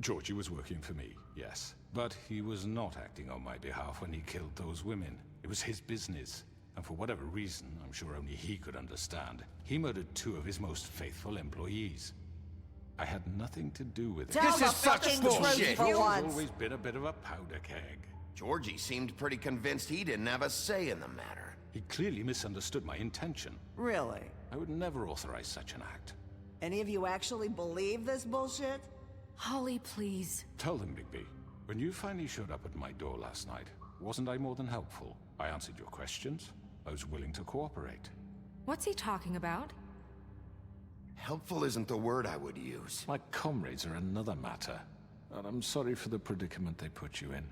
Georgie was working for me, yes. But he was not acting on my behalf when he killed those women. It was his business. And for whatever reason, I'm sure only he could understand, he murdered 2 of his most faithful employees. I had nothing to do with it. Tell This the is such fucking bullshit. truth for He's once. always been a bit of a powder keg. Georgie seemed pretty convinced he didn't have a say in the matter. He clearly misunderstood my intention. Really? I would never authorize such an act. Any of you actually believe this bullshit? Holly, please. Tell them, Bigby, when you finally showed up at my door last night, wasn't I more than helpful? I answered your questions. I was willing to cooperate. What's he talking about? Helpful isn't the word I would use. My comrades are another matter, and I'm sorry for the predicament they put you in.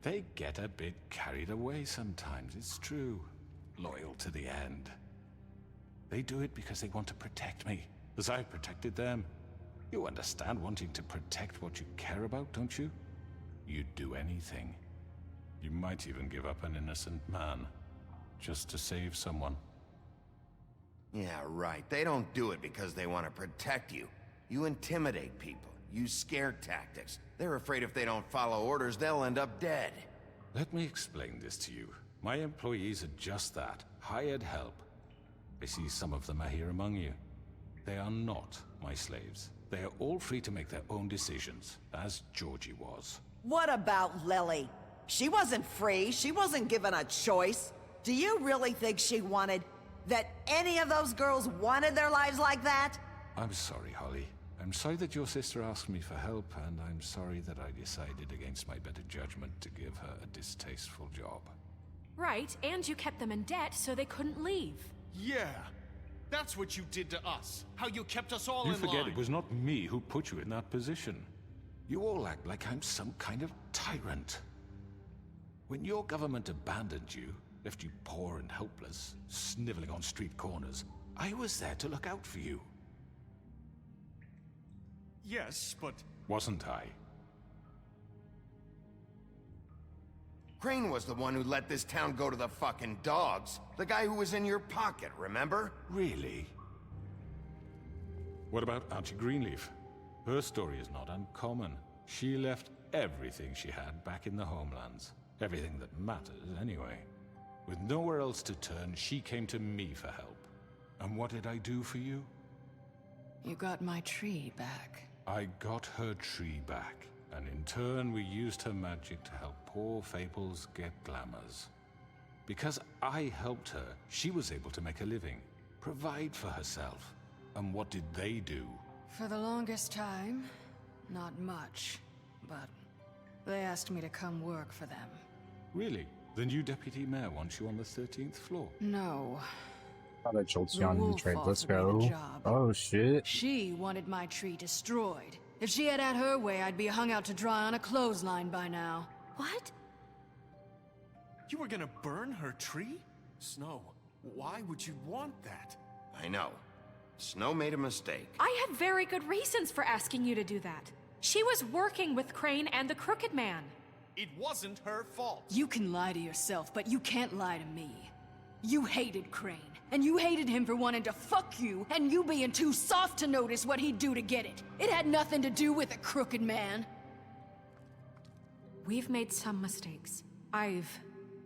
They get a bit carried away sometimes, it's true. Loyal to the end. They do it because they want to protect me, as I've protected them. You understand wanting to protect what you care about, don't you? You'd do anything. You might even give up an innocent man, just to save someone. Yeah, right. They don't do it because they want to protect you. You intimidate people, use scare tactics. They're afraid if they don't follow orders, they'll end up dead. Let me explain this to you. My employees are just that, hired help. I see some of them are here among you. They are not my slaves. They are all free to make their own decisions, as Georgie was. What about Lily? She wasn't free. She wasn't given a choice. Do you really think she wanted... that any of those girls wanted their lives like that? I'm sorry, Holly. I'm sorry that your sister asked me for help, and I'm sorry that I decided against my better judgment to give her a distasteful job. Right, and you kept them in debt so they couldn't leave. Yeah. That's what you did to us. How you kept us all You in forget line. it was not me who put you in that position. You all act like I'm some kind of tyrant. When your government abandoned you, left you poor and helpless, sniveling on street corners, I was there to look out for you. Yes, but... Wasn't I? Crane was the one who let this town go to the fucking dogs. The guy who was in your pocket, remember? Really? What about Auntie Greenleaf? Her story is not uncommon. She left everything she had back in the homelands. Everything that matters, anyway. With nowhere else to turn, she came to me for help. And what did I do for you? You got my tree back. I got her tree back, and in turn we used her magic to help poor Fables get glamours. Because I helped her, she was able to make a living, provide for herself. And what did they do? For the longest time, not much. But They asked me to come work for them. Really? The new deputy mayor wants you on the 13th floor? No. Oh, that jolts you The on the wolf trade. Let's offered me the go. job. Oh shit. She wanted my tree destroyed. If she had had her way, I'd be hung out to dry on a clothesline by now. What? You were gonna burn her tree? Snow, why would you want that? I know. Snow made a mistake. I had very good reasons for asking you to do that. She was working with Crane and the Crooked Man. It wasn't her fault. You can lie to yourself, but you can't lie to me. You hated Crane, and you hated him for wanting to fuck you, and you being too soft to notice what he'd do to get it. It had nothing to do with the Crooked Man. We've made some mistakes. I've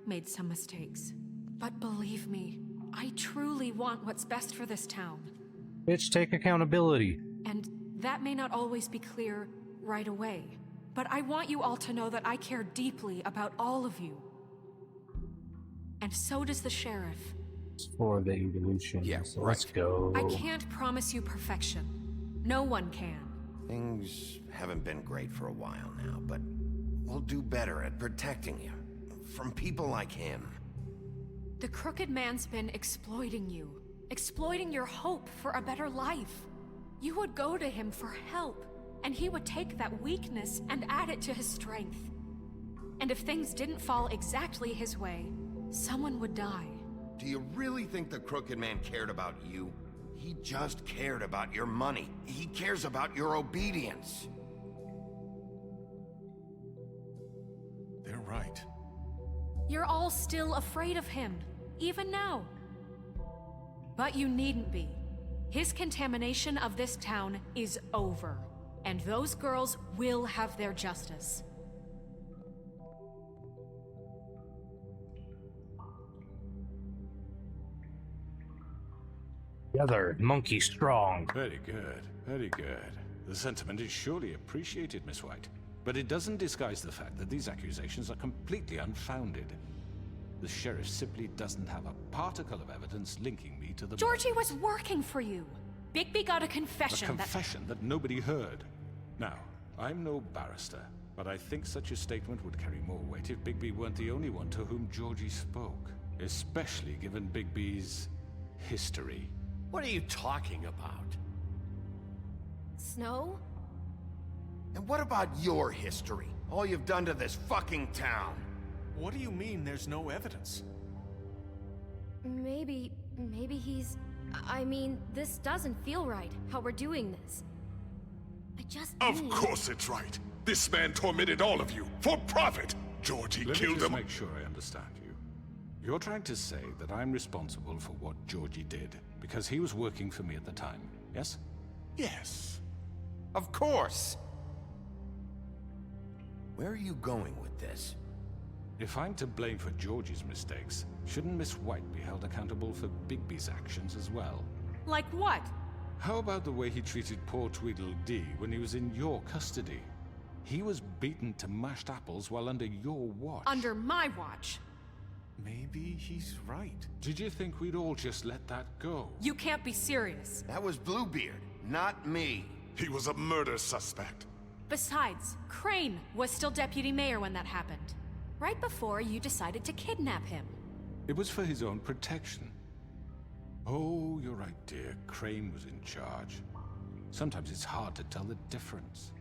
made some mistakes. But believe me, I truly want what's best for this town. Bitch, take accountability. And that may not always be clear right away. But I want you all to know that I care deeply about all of you. And so does the sheriff. For the evolution. Yeah, so right. Let's go. I can't promise you perfection. No one can. Things haven't been great for a while now, but we'll do better at protecting you. From people like him. The Crooked Man's been exploiting you. Exploiting your hope for a better life. You would go to him for help, and he would take that weakness and add it to his strength. And if things didn't fall exactly his way, someone would die. Do you really think the Crooked Man cared about you? He just cared about your money. He cares about your obedience. They're right. You're all still afraid of him, even now. But you needn't be. His contamination of this town is over, and those girls will have their justice. Together, monkey strong. Very good, very good. The sentiment is surely appreciated, Miss White. But it doesn't disguise the fact that these accusations are completely unfounded. The sheriff simply doesn't have a particle of evidence linking me to the... Georgie was working for you. Bigby got a confession A confession that nobody heard. Now, I'm no barrister, but I think such a statement would carry more weight if Bigby weren't the only one to whom Georgie spoke. Especially given Bigby's history. What are you talking about? Snow? And what about your history? All you've done to this fucking town? What do you mean there's no evidence? Maybe he's... I mean, this doesn't feel right, how we're doing this. I just Of need... course it's right. This man tormented all of you for profit. Georgie Let me killed just him. make sure I understand you. You're trying to say that I'm responsible for what Georgie did because he was working for me at the time, yes? Yes. Of course. Where are you going with this? If I'm to blame for Georgie's mistakes, shouldn't Miss White be held accountable for Bigby's actions as well? Like what? How about the way he treated poor Tweedledee when he was in your custody? He was beaten to mashed apples while under your watch. Under my watch. Maybe he's right. Did you think we'd all just let that go? You can't be serious. That was Bluebeard, not me. He was a murder suspect. Besides, Crane was still deputy mayor when that happened. Right before you decided to kidnap him. It was for his own protection. Oh, you're right, dear. Crane was in charge. Sometimes it's hard to tell the difference.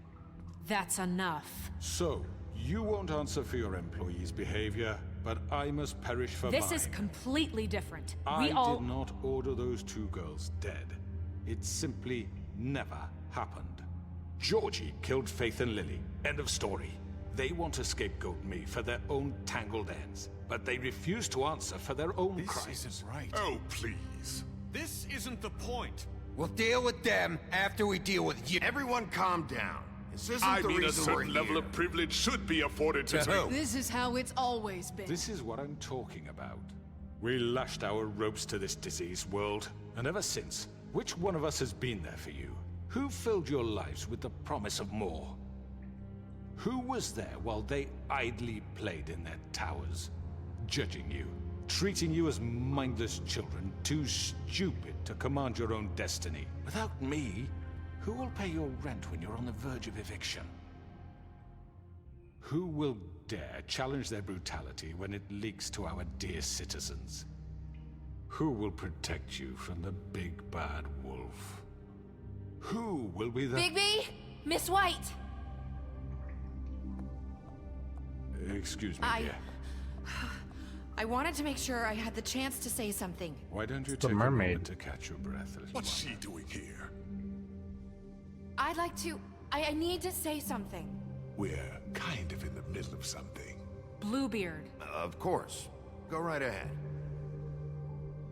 That's enough. So, you won't answer for your employees' behavior, but I must perish for mine. This is completely different. I We all... did not order those two girls dead. It simply never happened. Georgie killed Faith and Lily. End of story. They want to scapegoat me for their own tangled ends, but they refuse to answer for their own crimes. This isn't right. Oh, please. This isn't the point. We'll deal with them after we deal with you. Everyone calm down. This isn't I the mean, a reason we're certain level here. of privilege should be afforded to who? This is how it's always been. This is what I'm talking about. We lashed our ropes to this diseased world, and ever since, which one of us has been there for you? Who filled your lives with the promise of more? Who was there while they idly played in their towers, judging you, treating you as mindless children, too stupid to command your own destiny? Without me, who will pay your rent when you're on the verge of eviction? Who will dare challenge their brutality when it leaks to our dear citizens? Who will protect you from the big bad wolf? Who will be the— Bigby! Miss White! Excuse me, dear. I wanted to make sure I had the chance to say something. Why don't you The take a mermaid. moment to catch your breath a little What's while? she doing here? I'd like to... I need to say something. We're kind of in the middle of something. Bluebeard. Of course. Go right ahead.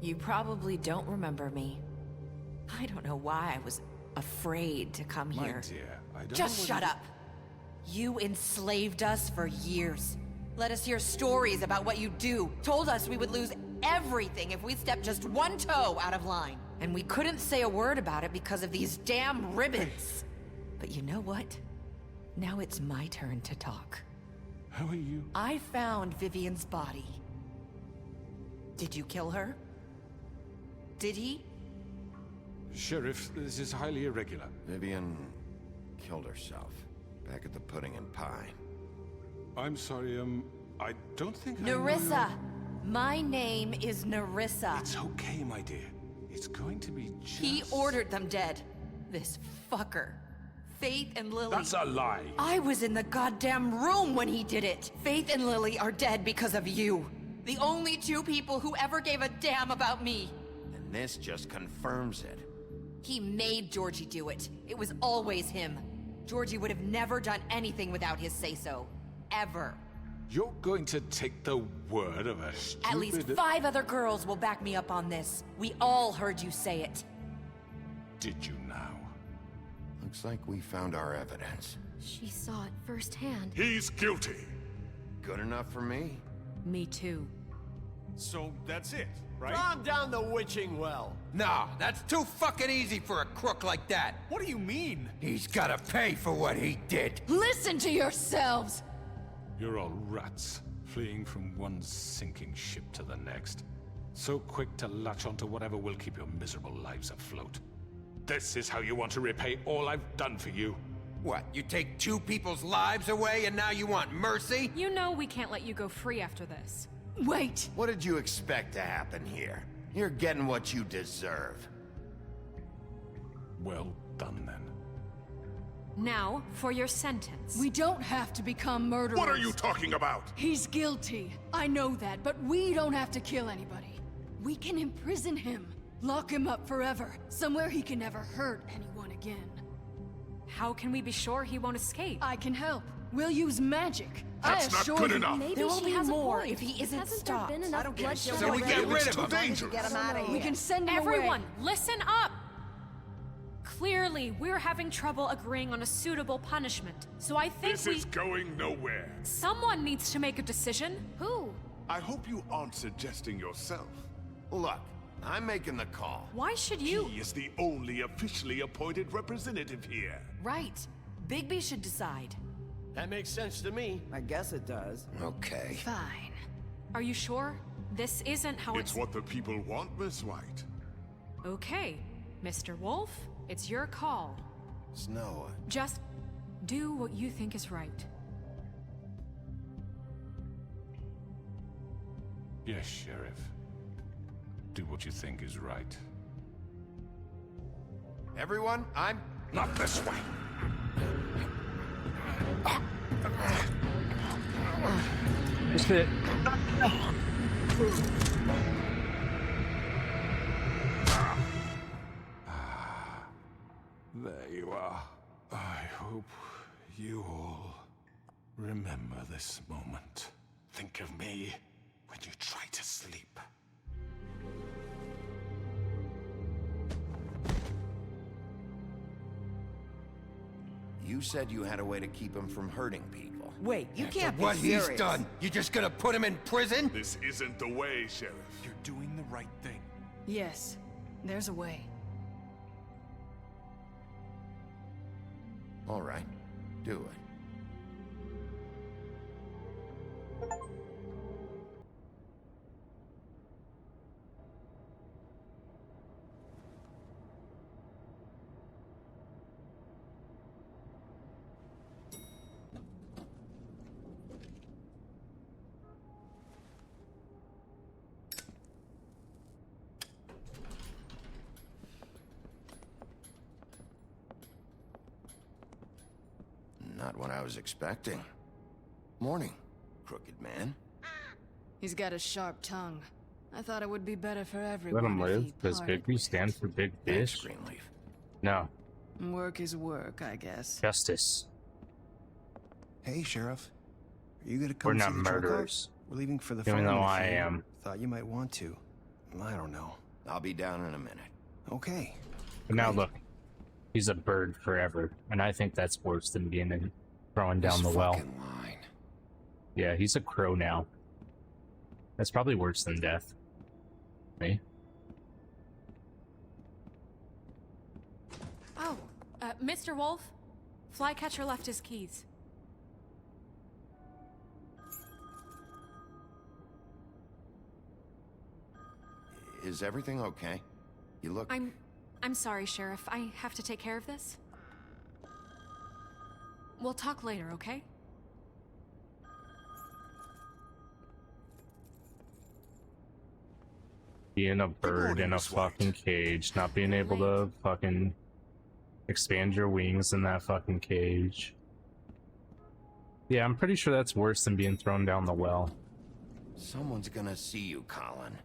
You probably don't remember me. I don't know why I was afraid to come My here. dear, I don't Just know shut what up. You enslaved us for years. Let us hear stories about what you do. Told us we would lose everything if we stepped just one toe out of line. And we couldn't say a word about it because of these damn ribbons. But you know what? Now it's my turn to talk. How are you? I found Vivian's body. Did you kill her? Did he? Sheriff, this is highly irregular. Vivian killed herself back at the Pudding and Pie. I'm sorry, I don't think Nerissa! My name is Nerissa. It's okay, my dear. It's going to be just... He ordered them dead. This fucker. Faith and Lily. That's a lie. I was in the goddamn room when he did it. Faith and Lily are dead because of you. The only two people who ever gave a damn about me. And this just confirms it. He made Georgie do it. It was always him. Georgie would have never done anything without his say-so. Ever. You're going to take the word of a stupid... At least 5 other girls will back me up on this. We all heard you say it. Did you now? Looks like we found our evidence. She saw it firsthand. He's guilty. Good enough for me. Me too. So that's it, right? Calm down the witching well. No, that's too fucking easy for a crook like that. What do you mean? He's gotta pay for what he did. Listen to yourselves! You're all rats, fleeing from one sinking ship to the next. So quick to latch onto whatever will keep your miserable lives afloat. This is how you want to repay all I've done for you? What, you take 2 people's lives away and now you want mercy? You know we can't let you go free after this. Wait! What did you expect to happen here? You're getting what you deserve. Well done, then. Now, for your sentence. We don't have to become murderers. What are you talking about? He's guilty. I know that, but we don't have to kill anybody. We can imprison him. Lock him up forever. Somewhere he can never hurt anyone again. How can we be sure he won't escape? I can help. We'll use magic. That's not good enough. Maybe There will she be has more a point. if he isn't Hasn't stopped. there been enough bloodshed? So we get rid of him. Dangerous. Get him out of here. We can send him Everyone, away. listen up! Clearly, we're having trouble agreeing on a suitable punishment. So I think This is going nowhere. someone needs to make a decision. Who? I hope you aren't suggesting yourself. Look, I'm making the call. Why should you? He is the only officially appointed representative here. Right. Bigby should decide. That makes sense to me. I guess it does. Okay. Fine. Are you sure? This isn't how It's what the people want, Miss White. Okay, Mr. Wolf, it's your call. Snow. Just do what you think is right. Yes, Sheriff. Do what you think is right. Everyone, I'm... Not this way. Just it. There you are. I hope you all remember this moment. Think of me when you try to sleep. You said you had a way to keep him from hurting people. Wait, you After can't what be serious. he's done, you just gonna put him in prison? This isn't the way, Sheriff. You're doing the right thing. Yes, there's a way. All right, do it. Not what I was expecting. Morning, crooked man. He's got a sharp tongue. I thought it would be better for everyone. Let him if live. he Does parted Bigby stand for Big Thanks, Fish? Greenleaf. No. Work is work, I guess. Justice. Hey, Sheriff. Are you gonna We're come not see the truck murderers. off? We're leaving for the Even farm. though in a I few. am. Thought you might want to. I don't know. I'll be down in a minute. Okay. But now look. He's a bird forever. And I think that's worse than being in throwing down the well. Fucking line. Yeah, he's a crow now. That's probably worse than death. Me? Oh, Mr. Wolf? Flycatcher left his keys. Is everything okay? You look... I'm sorry, Sheriff. I have to take care of this. We'll talk later, okay? Being a bird in a fucking cage, not being able to fucking expand your wings in that fucking cage. Yeah, I'm pretty sure that's worse than being thrown down the well. Someone's gonna see you, Colin.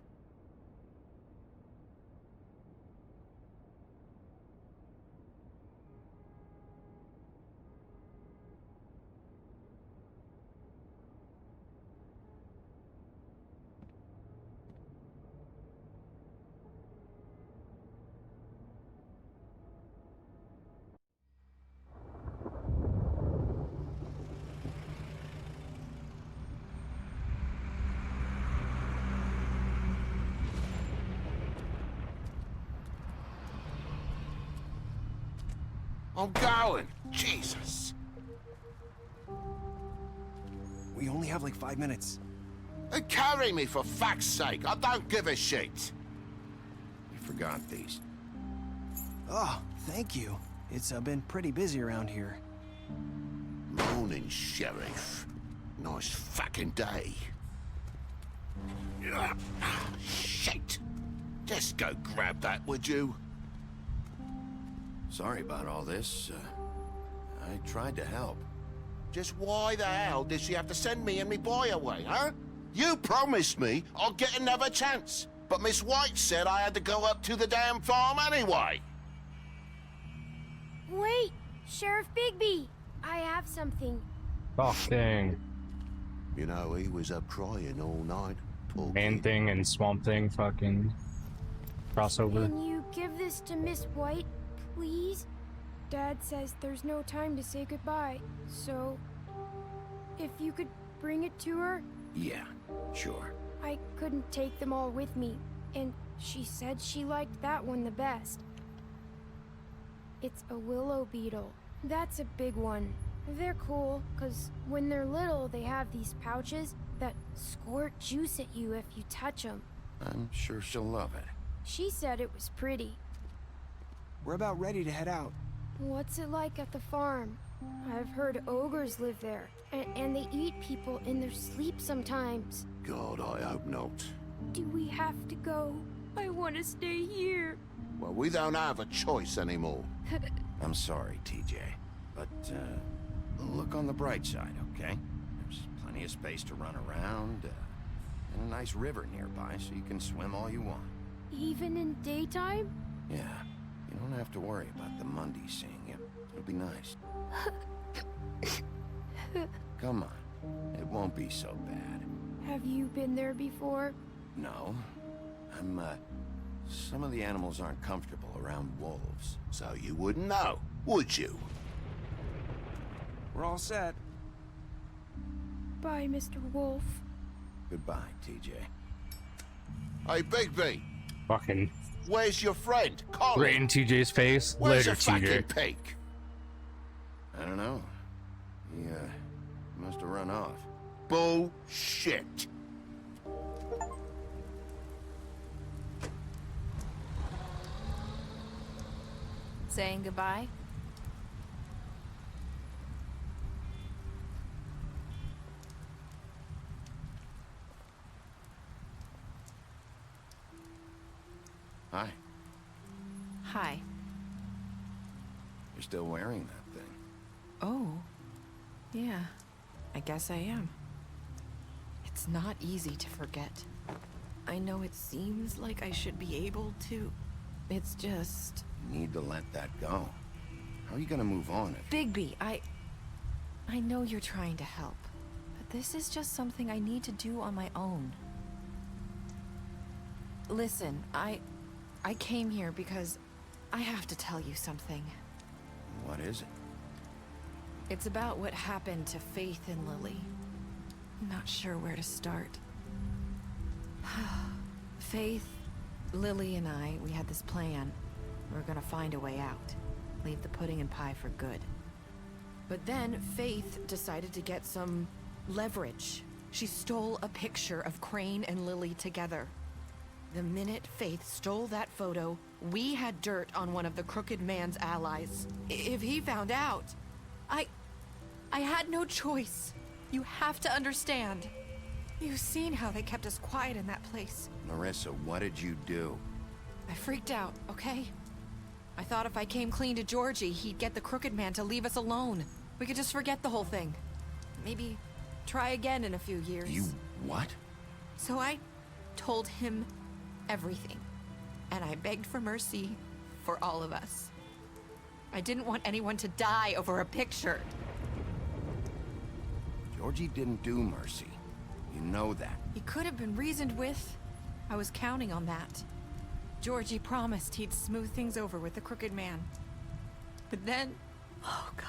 I'm going. Jesus. We only have like 5 minutes. Carry me for fuck's sake. I don't give a shit. You forgot these. Oh, thank you. It's been pretty busy around here. Morning, Sheriff. Nice fucking day. Shit. Just go grab that, would you? Sorry about all this. I tried to help. Just why the hell did she have to send me and me boy away, huh? You promised me I'll get another chance, but Miss White said I had to go up to the damn farm anyway. Wait, Sheriff Bigby, I have something. Oh, dang. You know, he was up crying all night. Man Thing and Swamp Thing fucking crossover. Can you give this to Miss White, please? Dad says there's no time to say goodbye, so if you could bring it to her. Yeah, sure. I couldn't take them all with me, and she said she liked that one the best. It's a willow beetle. That's a big one. They're cool, 'cause when they're little, they have these pouches that squirt juice at you if you touch them. I'm sure she'll love it. She said it was pretty. We're about ready to head out. What's it like at the farm? I've heard ogres live there, and they eat people in their sleep sometimes. God, I hope not. Do we have to go? I want to stay here. Well, we don't have a choice anymore. I'm sorry, TJ, but look on the bright side, okay? There's plenty of space to run around, and a nice river nearby, so you can swim all you want. Even in daytime? Yeah, you don't have to worry about the Mundy seeing you. It'll be nice. Come on, it won't be so bad. Have you been there before? No, some of the animals aren't comfortable around wolves, so you wouldn't know, would you? We're all set. Bye, Mr. Wolf. Goodbye, TJ. Hey, Bigby! Fucking. Where's your friend, Colin? Right in TJ's face. Where's Later, the fucking TJ. pig? I don't know. He, must have run off. Bullshit! Saying goodbye? Hi. Hi. You're still wearing that thing. Oh. Yeah, I guess I am. It's not easy to forget. I know it seems like I should be able to. It's just... You need to let that go. How are you gonna move on if... Bigby, I know you're trying to help, but this is just something I need to do on my own. Listen, I came here because I have to tell you something. What is it? It's about what happened to Faith and Lily. I'm not sure where to start. Faith, Lily, and we had this plan. We were gonna find a way out. Leave the pudding and pie for good. But then Faith decided to get some leverage. She stole a picture of Crane and Lily together. The minute Faith stole that photo, we had dirt on one of the Crooked Man's allies. If he found out, I had no choice. You have to understand. You've seen how they kept us quiet in that place. Marissa, what did you do? I freaked out, okay? I thought if I came clean to Georgie, he'd get the Crooked Man to leave us alone. We could just forget the whole thing. Maybe try again in a few years. You what? So I told him everything. And I begged for mercy for all of us. I didn't want anyone to die over a picture. Georgie didn't do mercy. You know that. He could have been reasoned with. I was counting on that. Georgie promised he'd smooth things over with the Crooked Man. But then... Oh, God.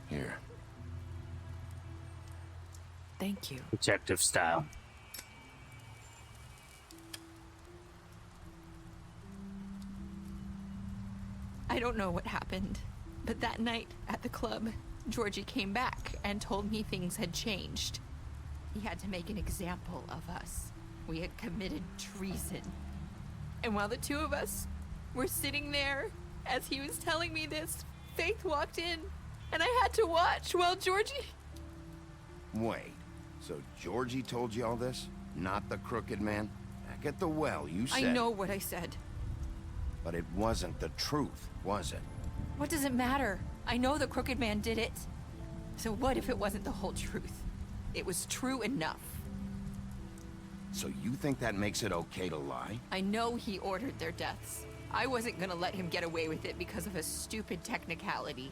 Here. Thank you. Detective style. I don't know what happened, but that night at the club, Georgie came back and told me things had changed. He had to make an example of us. We had committed treason. And while the two of us were sitting there, as he was telling me this, Faith walked in, and I had to watch while Georgie... Wait, so Georgie told you all this? Not the Crooked Man? Back at the well, you said... I know what I said. But it wasn't the truth, was it? What does it matter? I know the Crooked Man did it. So what if it wasn't the whole truth? It was true enough. So you think that makes it okay to lie? I know he ordered their deaths. I wasn't gonna let him get away with it because of a stupid technicality.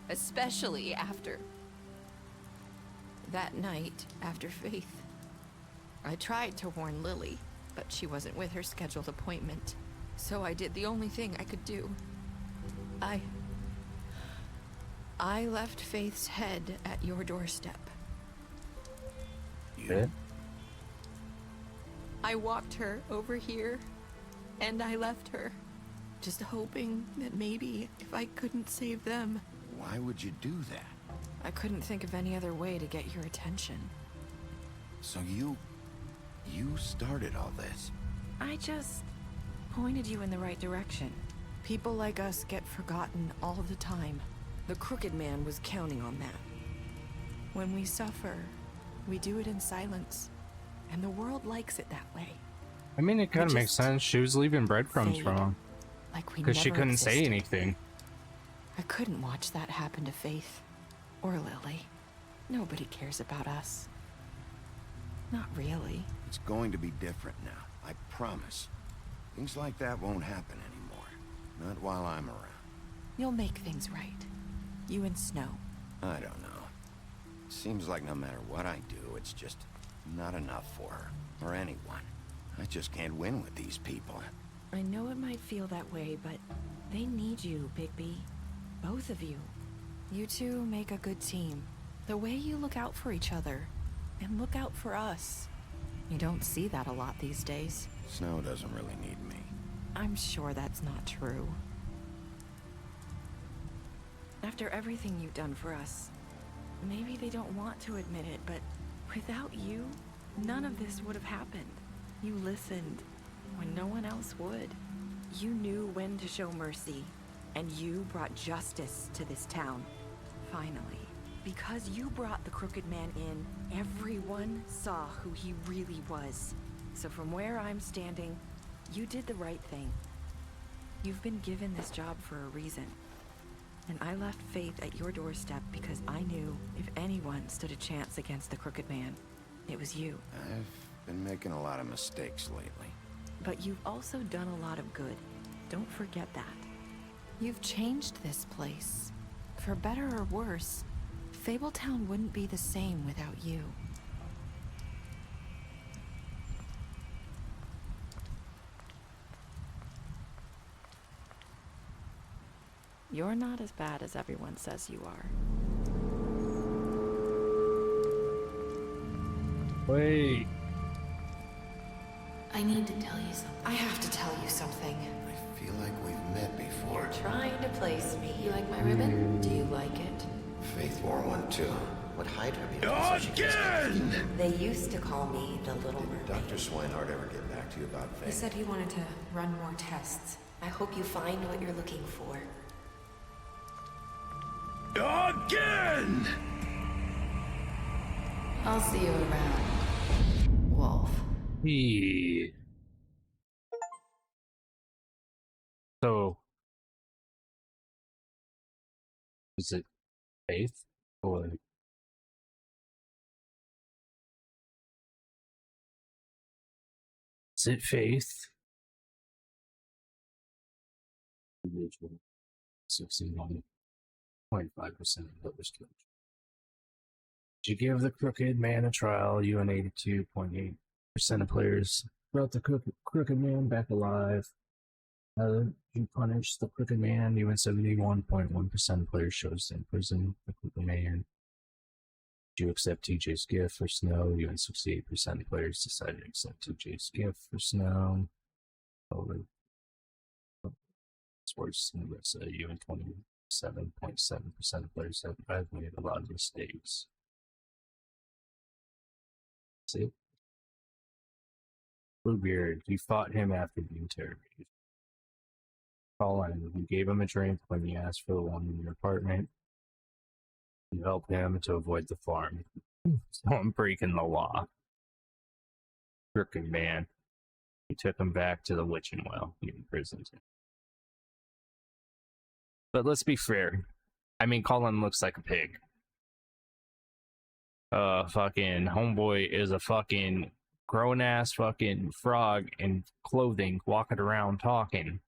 Especially after... that night, after Faith. I tried to warn Lily, but she wasn't with her scheduled appointment. So I did the only thing I could do. I left Faith's head at your doorstep. You? I walked her over here, and I left her. Just hoping that maybe if I couldn't save them... Why would you do that? I couldn't think of any other way to get your attention. So you started all this? I just pointed you in the right direction. People like us get forgotten all the time. The Crooked Man was counting on that. When we suffer, we do it in silence. And the world likes it that way. I mean, it kind of makes sense. She was leaving breadcrumbs fade, from him. Like we Because she never couldn't say existed. anything. I couldn't watch that happen to Faith. Or Lily. Nobody cares about us. Not really. It's going to be different now, I promise. Things like that won't happen anymore. Not while I'm around. You'll make things right. You and Snow. I don't know. Seems like no matter what I do, it's just not enough for her. Or anyone. I just can't win with these people. I know it might feel that way, but they need you, Bigby. Both of you. You two make a good team. The way you look out for each other, and look out for us. You don't see that a lot these days. Snow doesn't really need me. I'm sure that's not true. After everything you've done for us, maybe they don't want to admit it, but without you, none of this would have happened. You listened when no one else would. You knew when to show mercy, and you brought justice to this town. Finally. Because you brought the Crooked Man in, everyone saw who he really was. So from where I'm standing, you did the right thing. You've been given this job for a reason. And I left Faith at your doorstep because I knew if anyone stood a chance against the Crooked Man, it was you. I've been making a lot of mistakes lately. But you've also done a lot of good. Don't forget that. You've changed this place. For better or worse, Fabletown wouldn't be the same without you. You're not as bad as everyone says you are. Wait. I need to tell you something. I have to tell you something. I feel like we've met before. You're trying to place me. You like my ribbon? Do you like it? Faith wore one too. Would hide her Again! They used to call me the Little Mermaid. Dr. Swinehart ever get back to you about Faith? He said he wanted to run more tests. I hope you find what you're looking for. Again! I'll see you around, Wolf. Yeah. So, is it Faith or is it Faith? Individual 61.5% of voters killed. Did you give the Crooked Man a trial? You and 82.8% of players brought the Crooked Man back alive. You punished the Crooked Man. You and 71.1% of players chose to imprison the Crooked Man. Did you accept TJ's gift for Snow? You and 68% of players decided to accept TJ's gift for Snow. Over. It's worse than the rest of you and 27.7% of players said I've made a lot of mistakes. See? Bluebeard, you fought him after the interrogation. Colin, you gave him a drink when he asked for one in your apartment. You helped him to avoid the farm. So I'm breaking the law. Crooked Man. You took him back to the witching well. You imprisoned him. But let's be fair. I mean, Colin looks like a pig. Fucking homeboy is a fucking grown-ass fucking frog in clothing walking around talking.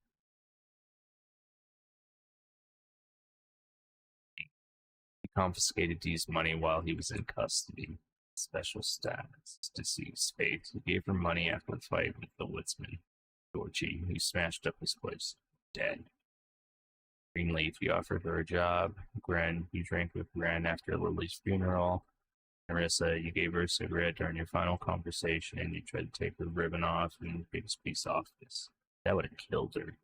He confiscated Dee's money while he was in custody. Special status to see Faith. He gave her money after the fight with the woodsman, Georgie, who smashed up his place. Dead. Greenleaf, you offered her a job. Gren, you drank with Gren after Lily's funeral. Marissa, you gave her a cigarette during your final conversation. You tried to take her ribbon off and biggest piece off this. That would have killed her.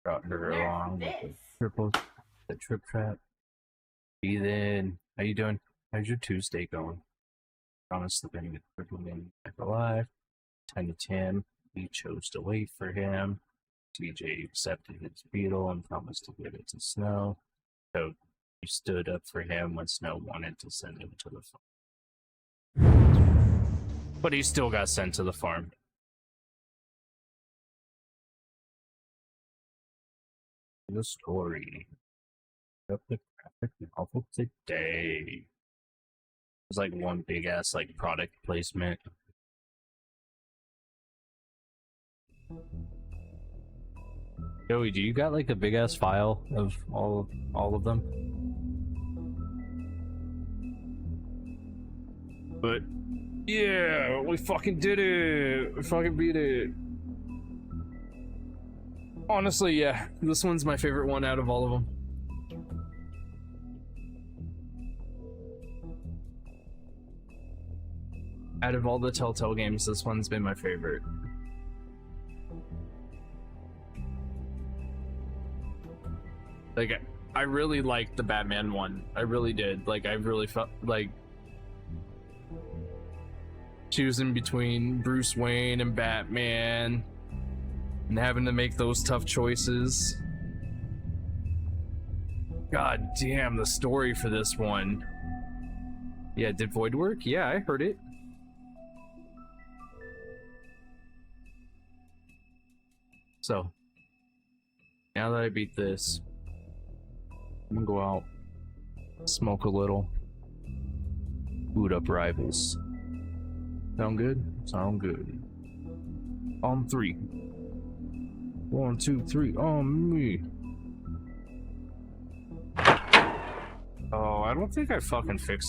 Brought her along with the trip trap. Ethan, how you doing? How's your Tuesday going? Promised to bring the Crooked Man back alive. 10 to 10. We chose to wait for him. TJ accepted his beetle and promised to give it to Snow. So you stood up for him when Snow wanted to send him to the farm. But he still got sent to the farm. The story. Up the graphic novel today. It was like one big ass like product placement. Joey, do you got like a big ass file of all of them? But yeah, we fucking did it. We fucking beat it. Honestly, yeah, this one's my favorite one out of all of them. Out of all the Telltale games, this one's been my favorite. Like, I really liked the Batman one. I really did. Like, I really felt like choosing between Bruce Wayne and Batman and having to make those tough choices. God damn, the story for this one. Yeah, did Void work? Yeah, I heard it. So, Now that I beat this, I'm gonna go out, smoke a little, boot up Rivals. Sound good? Sound good. On 3. 1, 2, 3, on me. Oh, I don't think I fucking fixed